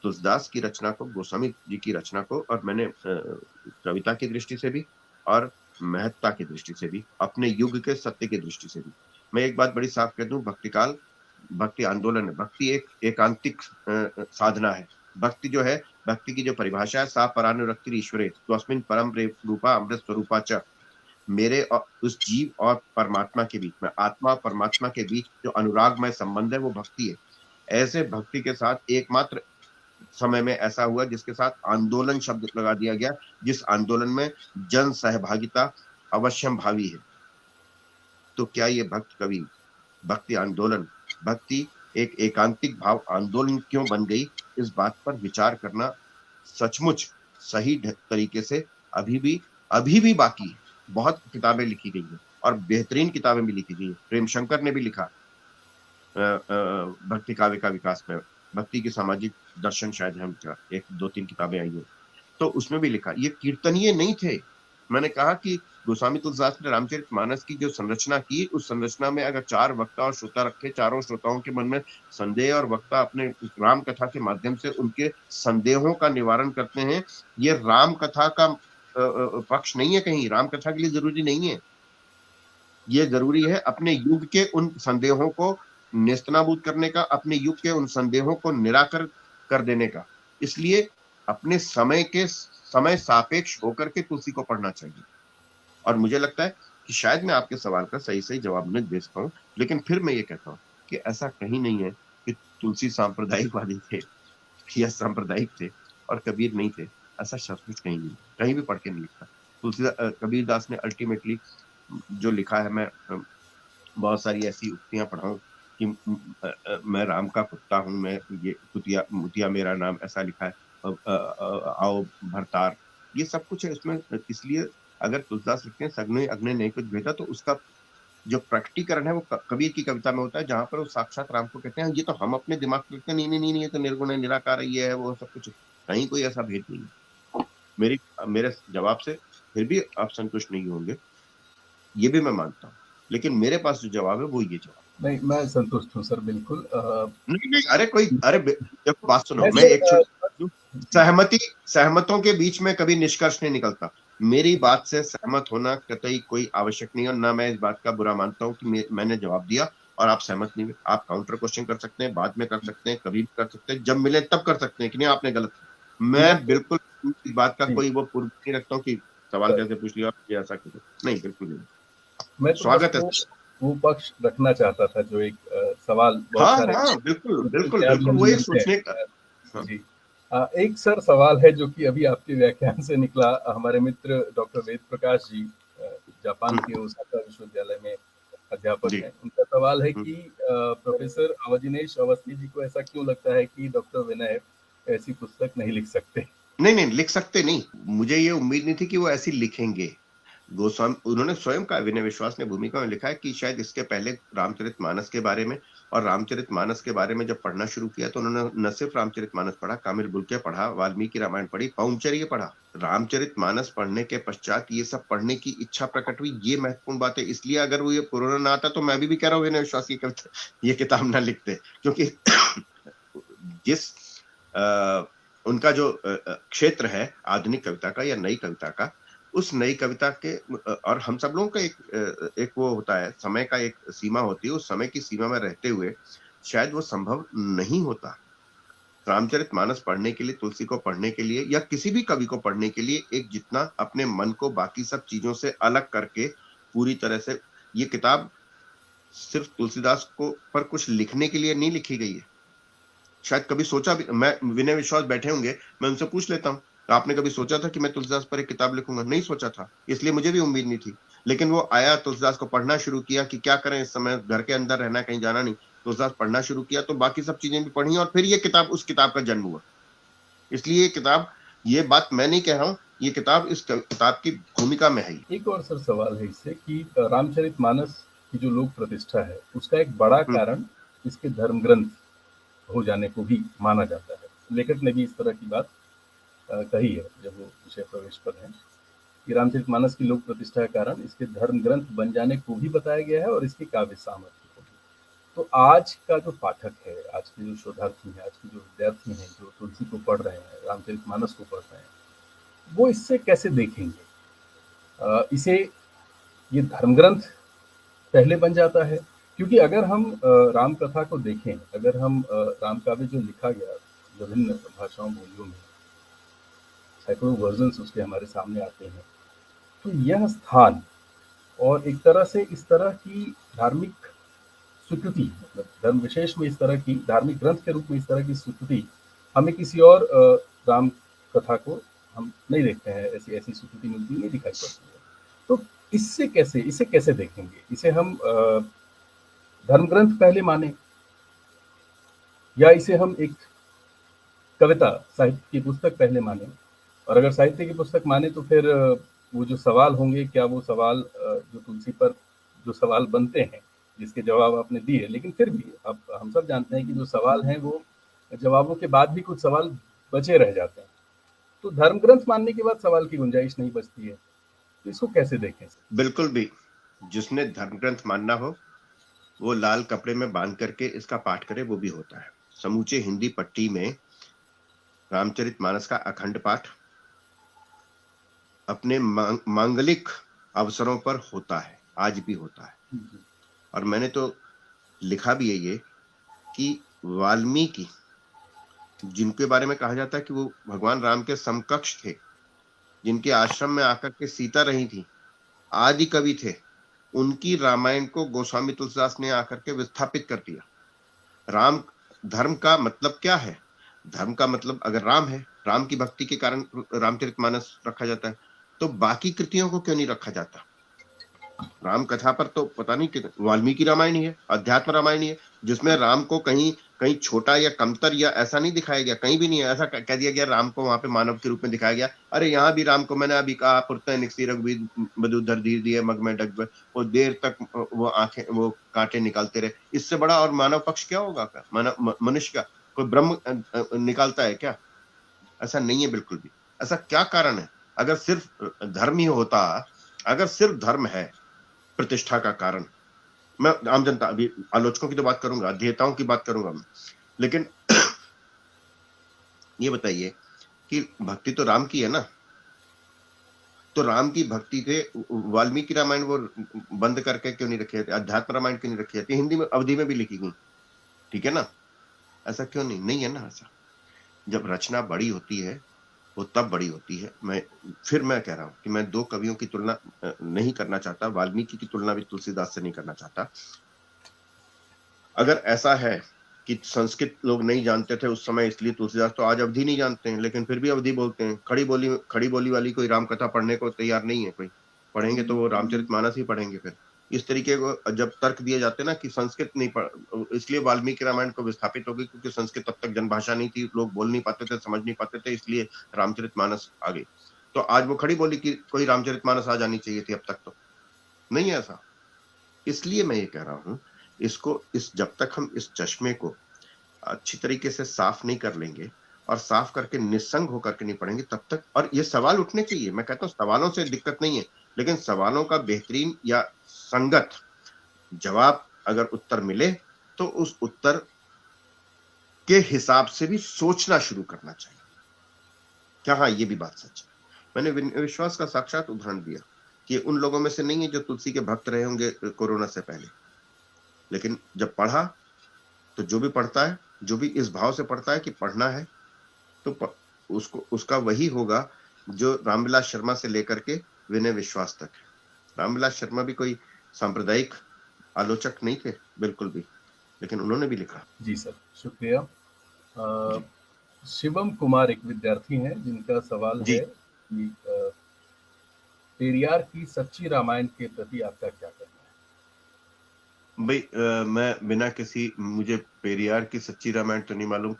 तुलसीदास की रचना को, गोस्वामी जी की रचना को, और मैंने कविता की दृष्टि से भी और महत्ता की दृष्टि से भी, अपने युग के सत्य की दृष्टि से भी, मैं एक बात बड़ी साफ कह दूं, भक्ति काल भक्ति आंदोलन है। भक्ति एक एकांतिक साधना है। भक्ति जो है, भक्ति की जो परिभाषा है, सा परानुरक्ति ईश्वरे तस्मिन् परम रूपा अमृत स्वरूपा च, मेरे और उस जीव और परमात्मा के बीच में, आत्मा परमात्मा के बीच जो अनुरागमय संबंध है वो भक्ति है। ऐसे भक्ति के साथ एकमात्र समय में ऐसा हुआ जिसके साथ आंदोलन शब्द लगा दिया गया, जिस आंदोलन में जन सहभागिता अवश्यम भावी है। तो क्या ये भक्त कवि, भक्ति आंदोलन, भक्ति एक एकांतिक भाव आंदोलन क्यों बन गई, इस बात पर विचार करना सचमुच सही तरीके से अभी भी बाकी है। बहुत किताबें लिखी गई हैं और बेहतरीन किताबें भी लिखी गई हैं। प्रेम शंकर ने भी लिखा भक्ति काव्य का विकास में, भक्ति की सामाजिक दर्शन शायद हम एक दो तीन किताबें आई हैं, तो उसमें भी लिखा। ये कीर्तनीय नहीं थे। मैंने कहा कि गोस्वामी तुलसीदास ने रामचरितमानस की जो संरचना की, उस संरचना में अगर चार वक्ता और श्रोता रखे, चारों श्रोताओं के मन में संदेह, और वक्ता अपने राम कथा के माध्यम से उनके संदेहों का निवारण करते हैं। ये राम कथा का पक्ष नहीं है, कहीं राम कथा के लिए जरूरी नहीं है। ये जरूरी है अपने युग के उन संदेहों को नेस्तनाबूद करने का, अपने युग के उन संदेहों को निराकर कर देने का। इसलिए अपने समय सापेक्ष होकर के तुलसी को पढ़ना चाहिए। और मुझे लगता है कि शायद मैं आपके सवाल का सही जवाब नहीं दे सकता हूं, लेकिन फिर मैं ये कहता हूं कि ऐसा कहीं नहीं है कि तुलसी सांप्रदायिकवादी थे या सांप्रदायिक थे और कबीर नहीं थे। ऐसा सचमुच कहीं नहीं, कहीं भी पढ़ के नहीं लिखता। कबीर दास ने अल्टीमेटली जो लिखा है, मैं बहुत सारी ऐसी उक्तियां पढ़ा हूं कि मैं राम का कुत्ता हूं, मैं ये मुतिया मेरा नाम, ऐसा लिखा है, आओ भरतार, ये सब कुछ है इसमें। इसलिए अगर तुलसीदास लिखते हैं सगने अग्नि नहीं कुछ भेदा, तो उसका जो प्रकटीकरण है वो कबीर की कविता में होता है, जहां पर वो साक्षात राम को कहते हैं। ये तो हम अपने दिमाग में लिखते हैं, नहीं ये तो निर्गुण है, निराकार है, ये है वो सब कुछ, कहीं कोई ऐसा भेद नहीं है। मेरे जवाब से फिर भी आप संतुष्ट नहीं होंगे, ये भी मैं मानता हूँ, लेकिन मेरे पास जो जवाब है वो ये जवाब। नहीं, मैं संतुष्ट हूँ सर, बिल्कुल। नहीं, अरे देखो बात सुनो, मैं एक सहमतों के बीच में कभी निष्कर्ष नहीं निकलता। मेरी बात से सहमत होना कतई कोई आवश्यक नहीं है, और ना मैं इस बात का बुरा मानता हूँ कि मैंने जवाब दिया और आप सहमत नहीं हुए। आप काउंटर क्वेश्चन कर सकते हैं, बाद में कर सकते हैं, कभी भी कर सकते हैं, जब मिले तब कर सकते हैं कि नहीं आपने गलत। मैं बिल्कुल इस बात का कोई वो पूर्व नहीं रखता हूँ कि सवाल कैसे पूछ लिया आप, ऐसा क्यों, नहीं, बिल्कुल नहीं। मैं तो स्वागत है। वो पक्ष रखना चाहता था जो एक सवाल बहुत सारे। हाँ, बिल्कुल वो एक सोचने का। जी, एक सर सवाल है जो कि अभी आपके व्याख्यान से निकला। हमारे मित्र डॉक्टर वेद प्रकाश जी, जापान के ओसाका विश्वविद्यालय में अध्यापक हैं, उनका सवाल है कि प्रोफेसर अवजिनेश अवस्थी जी को ऐसा क्यों लगता है कि डॉक्टर विनय ऐसी पुस्तक नहीं लिख सकते? नहीं लिख सकते नहीं, मुझे ये उम्मीद नहीं थी कि वो ऐसी लिखेंगे। गोस्वामी, उन्होंने स्वयं का, विनय विश्वास ने भूमिका में लिखा है कि शायद इसके पहले रामचरितमानस के बारे में, और रामचरितमानस के बारे में जब पढ़ना शुरू किया तो उन्होंने न सिर्फ रामचरितमानस पढ़ा, कामिल बुल्के पढ़ा, वाल्मीकि रामायण पढ़ी, पौंचर्य पढ़ा। रामचरितमानस पढ़ने के पश्चात ये सब पढ़ने की इच्छा प्रकट हुई, ये महत्वपूर्ण बात है। इसलिए अगर वो ये कोरोना ना आता तो मैं भी कह रहा हूँ विनय विश्वास की कविता, ये किताब ना लिखते, क्योंकि जिस उनका जो क्षेत्र है आधुनिक कविता का या नई कविता का, उस नई कविता के, और हम सब लोगों का एक वो होता है, समय का एक सीमा होती है, उस समय की सीमा में रहते हुए शायद वो संभव नहीं होता। रामचरितमानस पढ़ने के लिए, तुलसी को पढ़ने के लिए, या किसी भी कवि को पढ़ने के लिए, एक जितना अपने मन को बाकी सब चीजों से अलग करके पूरी तरह से, ये किताब सिर्फ तुलसीदास को पर कुछ लिखने के लिए नहीं लिखी गई है। शायद कभी सोचा भी, मैं विनय विश्वास बैठे होंगे, मैं उनसे पूछ लेता हूँ तो आपने कभी सोचा था कि मैं तुलसीदास पर एक किताब लिखूंगा? नहीं सोचा था, इसलिए मुझे भी उम्मीद नहीं थी। लेकिन वो आया, तुलसीदास को पढ़ना शुरू किया कि क्या करें, इस समय घर के अंदर रहना, कहीं जाना नहीं, तुलसीदास पढ़ना शुरू किया तो बाकी सब चीजें भी पढ़ी और फिर ये किताब, उस किताब का जन्म हुआ। इसलिए ये किताब, ये बात मैं नहीं कह रहा हूँ, ये किताब इस किताब की भूमिका में है। एक और सर सवाल है इससे कि रामचरितमानस की जो लोक प्रतिष्ठा है उसका एक बड़ा कारण इसके धर्म ग्रंथ हो जाने को भी माना जाता है। लेखक ने भी इस तरह की बात कही है जब वो विषय प्रवेश पर है कि रामचरितमानस की लोक प्रतिष्ठा का कारण इसके धर्म ग्रंथ बन जाने को भी बताया गया है और इसकी काव्य सामर्थ्य को भी। तो आज का जो पाठक है, आज के जो शोधार्थी है, आज के जो विद्यार्थी हैं जो तुलसी को पढ़ रहे हैं, रामचरितमानस को पढ़ रहे हैं, वो इससे कैसे देखेंगे? इसे ये धर्म ग्रंथ पहले बन जाता है, क्योंकि अगर हम राम कथा को देखें, अगर हम राम काव्य जो लिखा गया विभिन्न भाषाओं बोलियों में, सैकड़ों वर्जन्स उसके हमारे सामने आते हैं, तो यह स्थान और एक तरह से इस तरह की धार्मिक स्वीकृति, मतलब धर्म विशेष में इस तरह की धार्मिक ग्रंथ के रूप में इस तरह की स्वीकृति हमें किसी और राम कथा को हम नहीं देखते हैं, ऐसी ऐसी स्वीकृति मिलती नहीं दिखाई पड़ती है। तो इसे कैसे देखेंगे? इसे हम धर्म ग्रंथ पहले माने या इसे हम एक कविता साहित्य की पुस्तक पहले माने? और अगर साहित्य की पुस्तक माने तो फिर वो जो सवाल होंगे, क्या वो सवाल जो तुलसी पर जो सवाल बनते हैं, जिसके जवाब आपने दिए, लेकिन फिर भी अब हम सब जानते हैं कि जो सवाल हैं वो जवाबों के बाद भी कुछ सवाल बचे रह जाते हैं। तो धर्म ग्रंथ मानने के बाद सवाल की गुंजाइश नहीं बचती है, तो इसको कैसे देखें? बिल्कुल भी, जिसने धर्म ग्रंथ मानना हो वो लाल कपड़े में बांध करके इसका पाठ करे, वो भी होता है। समूचे हिंदी पट्टी में रामचरितमानस का अखंड पाठ अपने मांगलिक अवसरों पर होता है, आज भी होता है। और मैंने तो लिखा भी है ये कि वाल्मीकि, जिनके बारे में कहा जाता है कि वो भगवान राम के समकक्ष थे, जिनके आश्रम में आकर के सीता रही थी, आदि कवि थे, उनकी रामायण को गोस्वामी तुलसीदास ने आकर के विस्थापित कर दिया। राम, धर्म का मतलब क्या है? धर्म का मतलब अगर राम है, राम की भक्ति के कारण रामचरितमानस रखा जाता है, तो बाकी कृतियों को क्यों नहीं रखा जाता? राम कथा पर तो पता नहीं कितने, वाल्मीकि रामायण ही है, अध्यात्म रामायण ही है, जिसमें राम को कहीं कहीं छोटा या कमतर या ऐसा नहीं दिखाया गया, कहीं भी नहीं है ऐसा कह दिया गया राम को वहां पे मानव के रूप में दिखाया गया। अरे यहाँ भी राम को मैंने अभी कहा, पुरते निकसी रघुवीर मधुधर धीर दिए मग में डग, वो देर तक वो आंखें, वो कांटे निकालते रहे। इससे बड़ा और मानव पक्ष क्या होगा? मनुष्य का कोई ब्रह्म निकालता है क्या? ऐसा नहीं है बिल्कुल भी। ऐसा क्या कारण है? अगर सिर्फ धर्म ही होता, अगर सिर्फ धर्म है प्रतिष्ठा का कारण, मैं आम जनता, अभी आलोचकों की तो बात करूंगा, अध्येताओं की बात करूंगा मैं, लेकिन ये बताइए कि भक्ति तो राम की है ना, तो राम की भक्ति थे, वाल्मीकि रामायण वो बंद करके क्यों नहीं रखी जाती? अध्यात्म रामायण क्यों नहीं रखी जाती? हिंदी में अवधि में भी लिखी गई, ठीक है ना? ऐसा क्यों नहीं है ना ऐसा। जब रचना बड़ी होती है वो तब बड़ी होती है। मैं कह रहा हूं कि मैं दो कवियों की तुलना नहीं करना चाहता, वाल्मीकि की तुलना भी तुलसीदास से नहीं करना चाहता। अगर ऐसा है कि संस्कृत लोग नहीं जानते थे उस समय इसलिए तुलसीदास, तो आज अवधि नहीं जानते हैं लेकिन फिर भी अवधि बोलते हैं। खड़ी बोली वाली कोई राम कथा पढ़ने को तैयार नहीं है, कोई पढ़ेंगे तो वो रामचरितमानस ही पढ़ेंगे। फिर इस तरीके को जब तर्क दिए जाते हैं ना कि संस्कृत नहीं पढ़, इसलिए वाल्मीकि रामायण को विस्थापित हो गई क्योंकि संस्कृत तब तक जनभाषा नहीं थी, लोग बोल नहीं पाते थे, समझ नहीं पाते थे, इसलिए रामचरितमानस आ गई। तो आज वो खड़ी बोली की कोई रामचरितमानस आ जानी चाहिए थी, अब तक तो नहीं है ऐसा। इसलिए मैं ये कह रहा हूं, इसको जब तक हम इस चश्मे को अच्छी तरीके से साफ नहीं कर लेंगे और साफ करके निस्संग होकर के नहीं पढ़ेंगे तब तक, और ये सवाल उठने चाहिए। मैं कहता हूं सवालों से दिक्कत नहीं है, लेकिन सवालों का बेहतरीन या संगत जवाब अगर उत्तर मिले तो उस उत्तर के हिसाब से भी सोचना शुरू करना चाहिए। क्या हाँ, ये भी बात सच है। मैंने विश्वास का साक्षात उदाहरण दिया कि उन लोगों में से नहीं है जो तुलसी के भक्त रहे होंगे कोरोना से पहले, लेकिन जब पढ़ा तो जो भी पढ़ता है, जो भी इस भाव से पढ़ता है कि पढ़ना है, तो उसका वही होगा जो रामविलास शर्मा से लेकर के विनय विश्वास तक है। रामविलास शर्मा भी कोई सांप्रदायिक आलोचक नहीं थे बिल्कुल भी, लेकिन उन्होंने भी लिखा। जी सर, शुक्रिया। शिवम कुमार एक विद्यार्थी हैं जिनका सवाल जी। है कि पेरियार की सच्ची रामायण के प्रति आपका क्या कहना है? भाई मैं बिना किसी, मुझे पेरियार की सच्ची रामायण तो नहीं मालूम,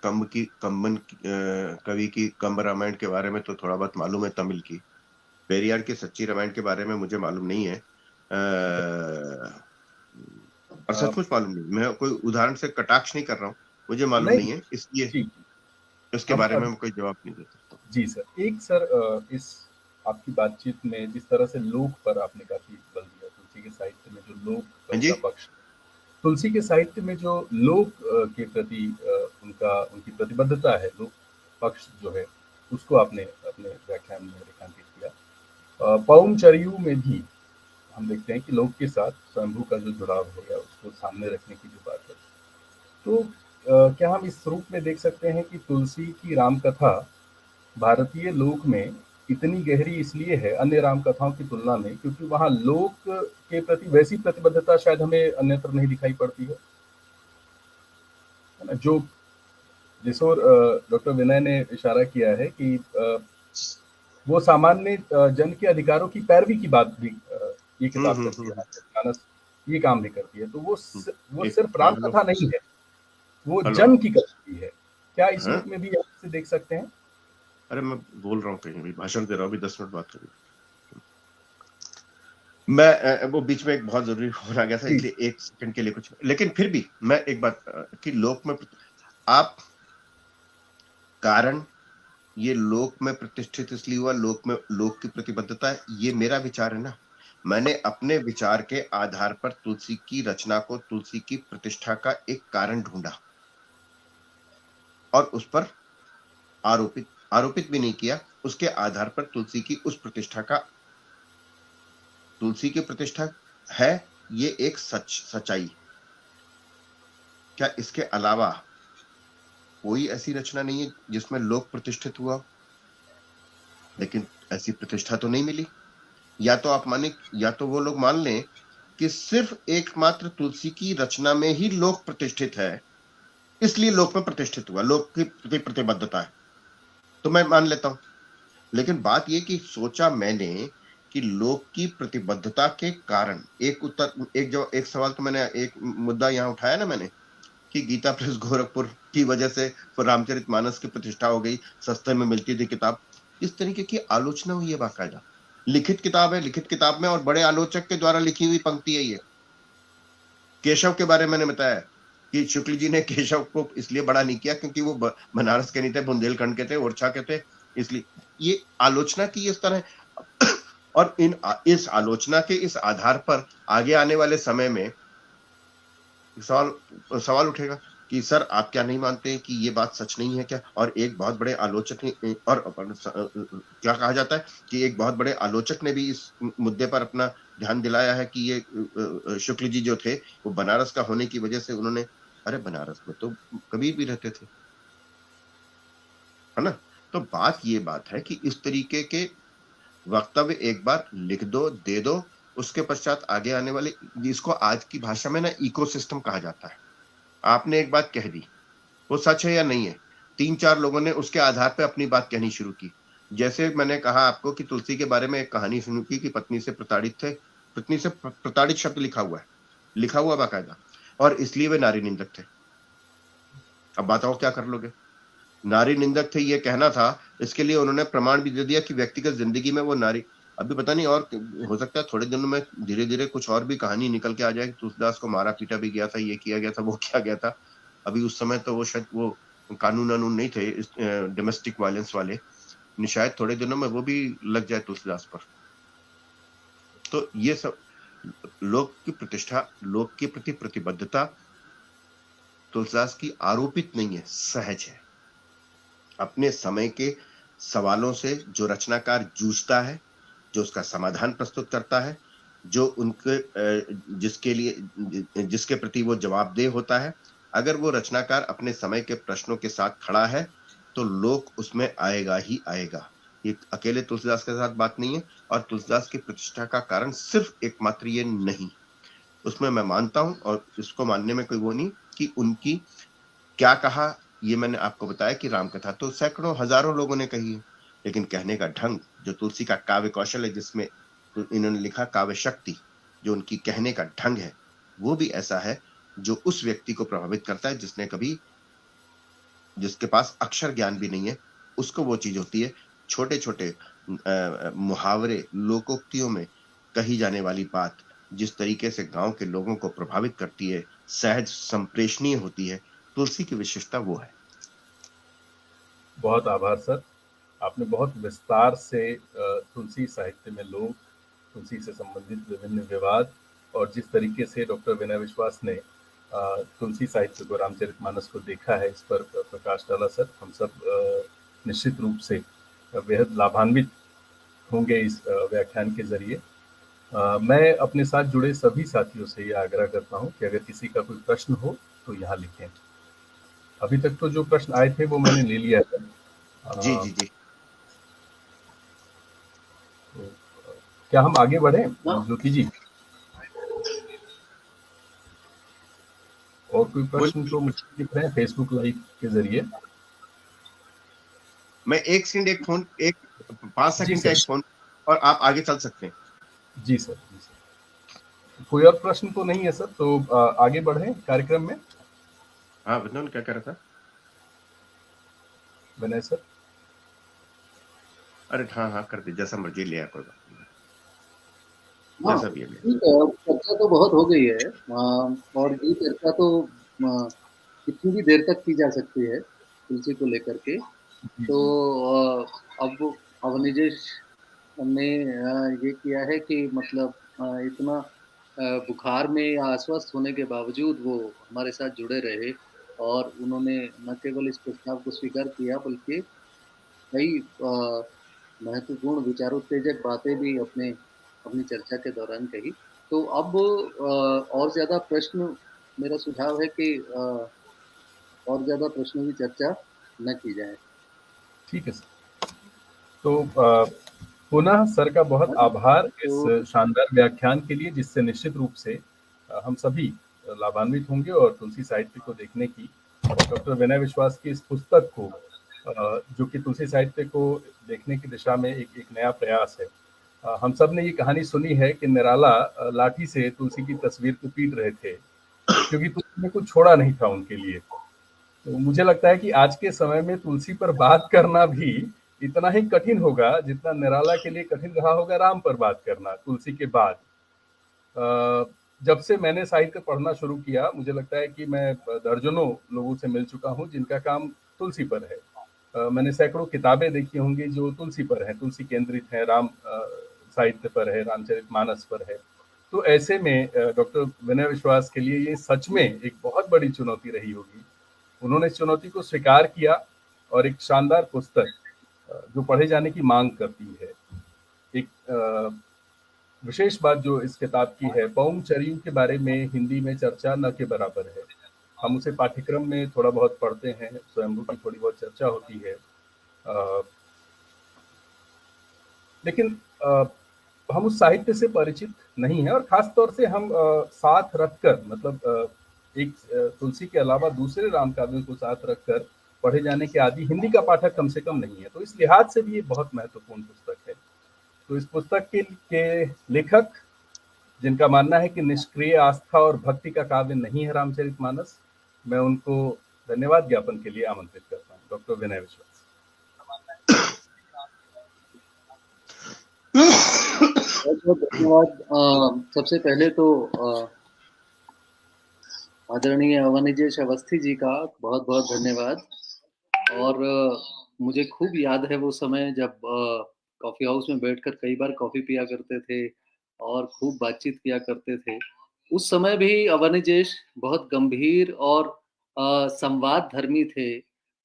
कवि की कंब रामायण के बारे में तो थोड़ा बहुत मालूम है, तमिल की। पेरियार की सच्ची रामायण के बारे में मुझे मालूम नहीं है, और सचमुच मालूम नहीं। मैं कोई उदाहरण से कटाक्ष नहीं कर रहा हूँ, मुझे मालूम नहीं, नहीं है, इसलिए ठीक। इसके हम बारे में मैं कोई जवाब नहीं दे सकता। जी सर। एक सर इस आपकी बातचीत में जिस तरह से लोक पर आपने काफ़ी बल दिया, तुलसी के साहित्य में जो लोक हाँ जी। का पक्ष, तुलसी के साहित्य में जो लोक के प्रति उनकी प्रतिबद्धता है, लोक पक्ष जो है, उसको आपने अपने व्याख्यान में रेखांकित किया। पौम चरियू में भी हम देखते हैं कि लोक के साथ स्वयंभू का जो जुड़ाव हो गया, उसको सामने रखने की जो बात है। तो क्या हम इस रूप में देख सकते हैं कि तुलसी की राम कथा भारतीय लोक में इतनी गहरी इसलिए है अन्य राम कथाओं की तुलना में, क्योंकि वहाँ लोक के प्रति वैसी प्रतिबद्धता शायद हमें अन्यत्र नहीं दिखाई पड़ती है ना? जो जिस ओर डॉक्टर विनय ने इशारा किया है कि वो सामान्य जन के अधिकारों की पैरवी की बात भी ये किताब करती है, रामचरितमानस ये काम भी करती है। तो वो एक सिर्फ हाँ, राम हेलो कथा नहीं है, वो हेलो। जन की कथाई है। क्या इस हाँ? रूप में भी आप इसे देख सकते हैं? अरे मैं बोल रहा हूँ, कहीं भी भाषण दे रहा हूँ, अभी 10 मिनट बात करूँ। मैं वो बीच में एक बहुत जरूरी फोन आ गया था, जी, इसलिए 1 सेकंड के लिए कुछ, लेकिन फिर भी मैं एक बात कि लोक में आप कारण, ये लोक में प्रतिष्ठित इसलिए हुआ, लोक में लोक की प्रतिबद्धता है, ये मेरा विचार है ना। मैंने अपने विचार के आधार पर तुलसी की रचना को, तुलसी की प्रतिष्ठा का एक कारण ढूंढा और उस पर आरोपित भी नहीं किया, उसके आधार पर तुलसी की उस प्रतिष्ठा का, तुलसी की प्रतिष्ठा है ये एक सच्चाई। क्या इसके अलावा कोई ऐसी रचना नहीं है जिसमें लोक प्रतिष्ठित हुआ? लेकिन ऐसी प्रतिष्ठा तो नहीं मिली। या तो आप माने, या तो वो लोग मान लें कि सिर्फ एकमात्र तुलसी की रचना में ही लोक प्रतिष्ठित है, इसलिए लोक में प्रतिष्ठित हुआ, लोक की प्रति प्रतिबद्धता है, तो मैं मान लेता हूं। लेकिन बात यह कि सोचा मैंने कि लोक की प्रतिबद्धता के कारण, एक सवाल तो मैंने, एक मुद्दा यहां उठाया ना मैंने कि गीता प्रेस गोरखपुर की वजह से रामचरितमानस की प्रतिष्ठा हो गई, सस्ते में मिलती थी किताब, इस तरीके की आलोचना हुई है बाकायदा। लिखित किताब है, लिखित किताब में और बड़े आलोचक के द्वारा लिखी हुई पंक्ति है ये। केशव के बारे में मैंने बताया कि शुक्ल जी ने केशव को इसलिए बड़ा नहीं किया क्योंकि वो बनारस के नहीं थे, बुंदेलखंड के थे, ओरछा के थे, इसलिए ये आलोचना की इस तरह। और इस आलोचना के इस आधार पर आगे आने वाले समय में सवाल उठेगा कि सर आप क्या नहीं मानते कि ये बात सच नहीं है क्या? और एक बहुत बड़े आलोचक ने, और क्या कहा जाता है कि एक बहुत बड़े आलोचक ने भी इस मुद्दे पर अपना ध्यान दिलाया है कि ये शुक्ल जी जो थे वो बनारस का होने की वजह से उन्होंने, अरे बनारस में तो कबीर भी रहते थे, है ना? तो बात है कि इस तरीके के वक्तव्य एक बार लिख दो, दे दो, उसके पश्चात आगे आने वाले, जिसको आज की भाषा में ना इकोसिस्टम कहा जाता है। आपने एक बात कह दी, वो सच है या नहीं है, 3-4 लोगों ने उसके आधार पे अपनी बात कहनी शुरू की। जैसे मैंने कहा आपको कि तुलसी के बारे में एक कहानी सुनी थी कि पत्नी से प्रताड़ित थे, पत्नी से प्रताड़ित शब्द लिखा हुआ बाकायदा, और इसलिए वे नारी निंदक थे। अब बताओ क्या कर लोगे? नारी निंदक थे ये कहना था, इसके लिए उन्होंने प्रमाण भी दे दिया कि व्यक्तिगत जिंदगी में वो नारी, अभी पता नहीं, और हो सकता है थोड़े दिनों में धीरे धीरे कुछ और भी कहानी निकल के आ जाए, तुलसीदास को मारा पीटा भी गया था, ये किया गया था, वो किया गया था। अभी उस समय तो वो शायद वो कानून नहीं थे डोमेस्टिक वायलेंस वाले, शायद थोड़े दिनों में वो भी लग जाए तुलसीदास पर। तो ये सब लोक की प्रतिष्ठा, लोक के प्रति प्रतिबद्धता तुलसीदास की आरोपित नहीं है, सहज है। अपने समय के सवालों से जो रचनाकार जूझता है, जो उसका समाधान प्रस्तुत करता है, जो उनके जिसके प्रति वो जवाबदेह होता है, अगर वो रचनाकार अपने समय के प्रश्नों के साथ खड़ा है तो लोक उसमें आएगा ही आएगा। ये अकेले तुलसीदास के साथ बात नहीं है, और तुलसीदास की प्रतिष्ठा का कारण सिर्फ एकमात्र ये नहीं, उसमें मैं मानता हूं और इसको मानने में कोई वो नहीं कि उनकी क्या कहा ये मैंने आपको बताया कि राम कथा तो सैकड़ों हजारों लोगों ने कही है, लेकिन कहने का ढंग, जो तुलसी का काव्य कौशल है, जिसमें तो इन्होंने लिखा काव्य शक्ति, जो उनकी कहने का ढंग है, वो भी ऐसा है जो उस व्यक्ति को प्रभावित करता है जिसके पास अक्षर ज्ञान भी नहीं है, उसको वो चीज होती है। छोटे छोटे मुहावरे, लोकोक्तियों में कही जाने वाली बात जिस तरीके से गांव के लोगों को प्रभावित करती है, सहज संप्रेषणीय होती है, तुलसी की विशेषता वो है। बहुत आभार सर, आपने बहुत विस्तार से तुलसी साहित्य में लोग, तुलसी से संबंधित विभिन्न विवाद और जिस तरीके से डॉक्टर विनय विश्वास ने तुलसी साहित्य को, रामचरितमानस को देखा है, इस पर प्रकाश डाला सर। हम सब निश्चित रूप से बेहद लाभान्वित होंगे इस व्याख्यान के जरिए। मैं अपने साथ जुड़े सभी साथियों से ये आग्रह करता हूँ कि अगर किसी का कोई प्रश्न हो तो यहाँ लिखें। अभी तक तो जो प्रश्न आए थे वो मैंने ले लिया है। जी जी जी। तो क्या हम आगे बढ़े ज्योति जी? और कोई प्रश्न तो मुझे दिख रहे हैं फेसबुक लाइव के जरिए। मैं एक 5 सेकंड का एक फोन, और आप आगे चल सकते हैं। जी सर, जी सर। कोई और प्रश्न तो नहीं है सर, तो आगे बढ़े कार्यक्रम में। हाँ विनोद, क्या कह रहा था? विनय सर। अरे हाँ हाँ, कर दे, जैसा मर्जी लिया, कोई बात नहीं, हाँ, जैसा भी है। ठीक है, चर्चा तो बहुत हो गई है, और ये चर्चा तो कितनी भी देर तक की जा सकती है तुलसी को लेकर के। तो अब अवनिजेश ने ये किया है कि मतलब इतना बुखार में या अस्वस्थ होने के बावजूद वो हमारे साथ जुड़े रहे, और उन्होंने न केवल इस प्रस्ताव को स्वीकार किया बल्कि कई महत्वपूर्ण विचारोत्तेजक बातें भी अपनी चर्चा के दौरान कही। तो अब और ज़्यादा प्रश्न, मेरा सुझाव है कि और ज़्यादा प्रश्नों की चर्चा न की जाए। ठीक है सर। तो पुनः सर का बहुत आभार इस शानदार व्याख्यान के लिए, जिससे निश्चित रूप से हम सभी लाभान्वित होंगे और तुलसी साहित्य को देखने की, डॉक्टर विनय विश्वास की इस पुस्तक को, जो कि तुलसी साहित्य को देखने की दिशा में एक नया प्रयास है। हम सब ने ये कहानी सुनी है कि निराला लाठी से तुलसी की तस्वीर को पीट रहे थे क्योंकि तुलसी ने कुछ छोड़ा नहीं था उनके लिए। तो मुझे लगता है कि आज के समय में तुलसी पर बात करना भी इतना ही कठिन होगा जितना निराला के लिए कठिन रहा होगा राम पर बात करना तुलसी के बाद। जब से मैंने साहित्य पढ़ना शुरू किया, मुझे लगता है कि मैं दर्जनों लोगों से मिल चुका हूँ जिनका काम तुलसी पर है। मैंने सैकड़ों किताबें देखी होंगी जो तुलसी पर है, तुलसी केंद्रित है, राम साहित्य पर है, रामचरितमानस पर है। तो ऐसे में डॉक्टर विनय विश्वास के लिए ये सच में एक बहुत बड़ी चुनौती रही होगी। उन्होंने इस चुनौती को स्वीकार किया और एक शानदार पुस्तक जो पढ़े जाने की मांग करती है। एक विशेष बात जो इस किताब की है, पौंगचरियों के बारे में हिंदी में चर्चा न के बराबर है। हम उसे पाठ्यक्रम में थोड़ा बहुत पढ़ते हैं, स्वयंभू की थोड़ी बहुत चर्चा होती है, लेकिन हम उस साहित्य से परिचित नहीं है, और खास तौर से हम साथ रखकर, मतलब एक तुलसी के अलावा दूसरे राम काव्यों को साथ रखकर पढ़े जाने के आदि हिंदी का पाठक कम से कम नहीं है। तो इस लिहाज से भी ये बहुत महत्वपूर्ण पुस्तक है। तो इस पुस्तक के लेखक, जिनका मानना है कि निष्क्रिय आस्था और भक्ति का काव्य नहीं है रामचरितमानस, मैं उनको धन्यवाद ज्ञापन के लिए आमंत्रित करता हूँ। डॉक्टर विनय विश्वास। बहुत बहुत धन्यवाद। सबसे पहले तो आदरणीय अवनिजेश अवस्थी जी का बहुत बहुत धन्यवाद। और मुझे खूब याद है वो समय जब कॉफ़ी हाउस में बैठकर कई बार कॉफ़ी पिया करते थे और खूब बातचीत किया करते थे। उस समय भी अवनिजेश बहुत गंभीर और संवाद धर्मी थे,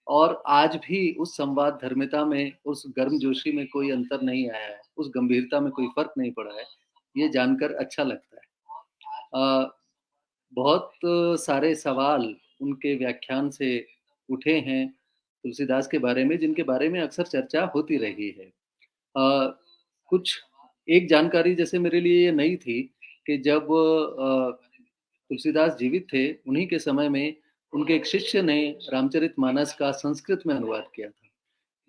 और आज भी उस संवाद धर्मिता में, उस गर्मजोशी में कोई अंतर नहीं आया है, उस गंभीरता में कोई फ़र्क नहीं पड़ा है। ये जानकर अच्छा लगता है। बहुत सारे सवाल उनके व्याख्यान से उठे हैं तुलसीदास के बारे में, जिनके बारे में अक्सर चर्चा होती रही है। कुछ एक जानकारी जैसे मेरे लिए ये नई थी कि जब तुलसीदास जीवित थे, उन्हीं के समय में उनके एक शिष्य ने रामचरितमानस का संस्कृत में अनुवाद किया था।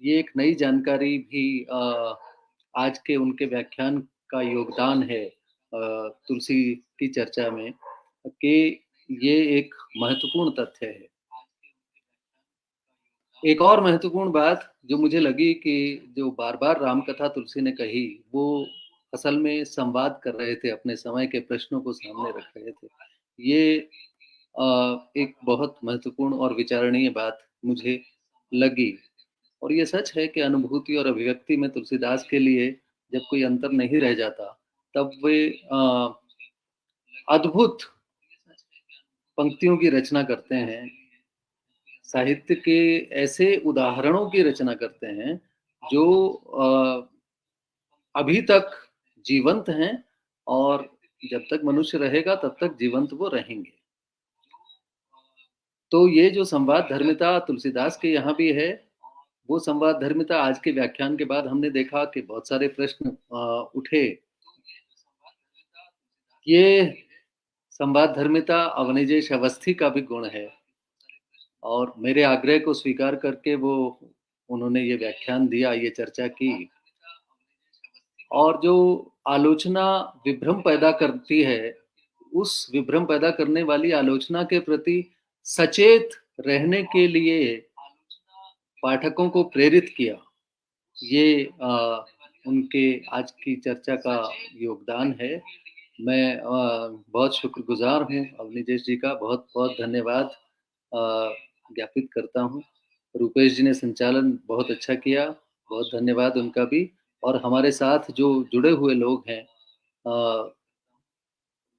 ये एक नई जानकारी भी आज के उनके व्याख्यान का योगदान है तुलसी की चर्चा में कि ये एक महत्वपूर्ण तथ्य है। एक और महत्वपूर्ण बात जो मुझे लगी कि जो बार-बार राम कथा तुलसी ने कही, वो असल में संवाद कर रहे थे, अपने समय के प्रश्नों को सामने रख रहे थे। ये एक बहुत महत्वपूर्ण और विचारणीय बात मुझे लगी और ये सच है कि अनुभूति और अभिव्यक्ति में तुलसीदास के लिए जब कोई अंतर नहीं रह जाता, तब वे अद्भुत पंक्तियों की रचना करते हैं। साहित्य के ऐसे उदाहरणों की रचना करते हैं जो अभी तक जीवंत हैं और जब तक मनुष्य रहेगा तब तक जीवंत वो रहेंगे। तो ये जो संवाद धर्मिता तुलसीदास के यहाँ भी है, वो संवाद धर्मिता आज के व्याख्यान के बाद हमने देखा कि बहुत सारे प्रश्न उठे। ये संवाद धर्मिता अवनिजेश अवस्थी का भी गुण है और मेरे आग्रह को स्वीकार करके उन्होंने ये व्याख्यान दिया, ये चर्चा की और जो आलोचना विभ्रम पैदा करती है, उस विभ्रम पैदा करने वाली आलोचना के प्रति सचेत रहने के लिए पाठकों को प्रेरित किया। ये उनके आज की चर्चा का योगदान है। मैं बहुत शुक्रगुज़ार हूँ अवनिजेश जी का, बहुत-बहुत धन्यवाद ज्ञापित करता हूँ। रूपेश जी ने संचालन बहुत अच्छा किया, बहुत धन्यवाद उनका भी और हमारे साथ जो जुड़े हुए लोग हैं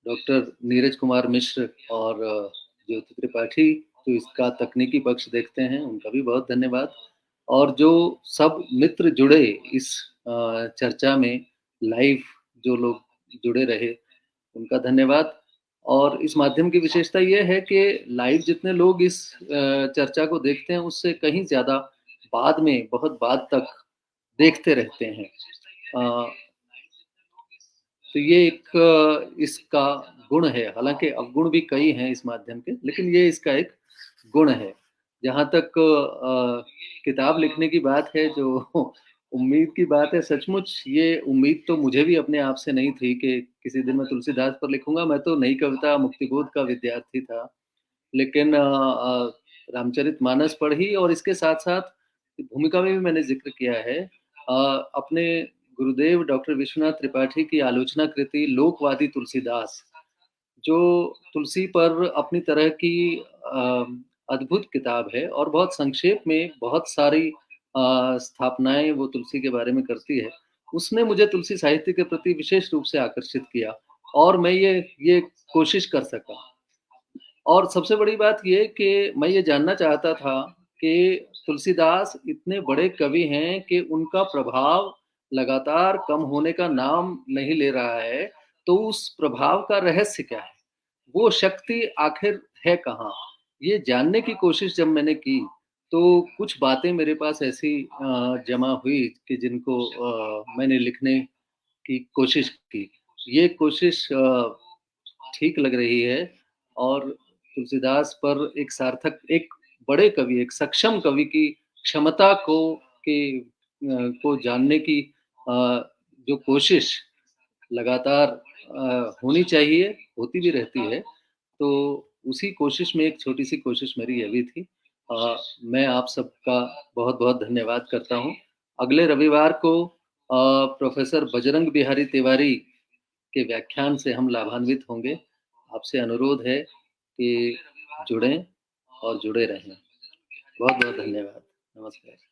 डॉक्टर नीरज कुमार मिश्र और ज्योति त्रिपाठी जो इसका तकनीकी पक्ष देखते हैं, उनका भी बहुत धन्यवाद और जो सब मित्र जुड़े इस चर्चा में लाइव जो लोग जुड़े रहे, उनका धन्यवाद और इस माध्यम की विशेषता ये है कि लाइव जितने लोग इस चर्चा को देखते हैं, उससे कहीं ज़्यादा बाद में, बहुत बाद तक देखते रहते हैं। तो ये एक इसका गुण है, हालाँकि अवगुण भी कई हैं इस माध्यम के, लेकिन ये इसका एक गुण है। जहाँ तक किताब लिखने की बात है, जो उम्मीद की बात है, सचमुच ये उम्मीद तो मुझे भी अपने आप से नहीं थी कि किसी दिन मैं तुलसीदास पर लिखूँगा। मैं तो नई कविता मुक्तिबोध का विद्यार्थी था, लेकिन रामचरितमानस पढ़ी और इसके साथ-साथ भूमिका में भी मैंने ज़िक्र किया है अपने गुरुदेव डॉक्टर विश्वनाथ त्रिपाठी की आलोचना कृति लोकवादी तुलसीदास, जो तुलसी पर अपनी तरह की अद्भुत किताब है और बहुत संक्षेप में बहुत सारी स्थापनाएँ वो तुलसी के बारे में करती है। उसने मुझे तुलसी साहित्य के प्रति विशेष रूप से आकर्षित किया और मैं ये कोशिश कर सका। और सबसे बड़ी बात ये कि मैं ये जानना चाहता था कि तुलसीदास इतने बड़े कवि हैं कि उनका प्रभाव लगातार कम होने का नाम नहीं ले रहा है, तो उस प्रभाव का रहस्य क्या है? वो शक्ति आखिर है कहाँ? ये जानने की कोशिश जब मैंने की, तो कुछ बातें मेरे पास ऐसी जमा हुई कि जिनको मैंने लिखने की कोशिश की। ये कोशिश ठीक लग रही है और तुलसीदास पर एक सार्थक एक बड़े कवि, एक सक्षम कवि की क्षमता को जानने की जो कोशिश लगातार होनी चाहिए, होती भी रहती है। तो उसी कोशिश में एक छोटी-सी कोशिश मेरी ये भी थी। मैं आप सबका बहुत-बहुत धन्यवाद करता हूँ। अगले रविवार को प्रोफ़ेसर बजरंग बिहारी तिवारी के व्याख्यान से हम लाभान्वित होंगे। आपसे अनुरोध है कि जुड़ें और जुड़े रहें। बहुत-बहुत धन्यवाद। नमस्कार।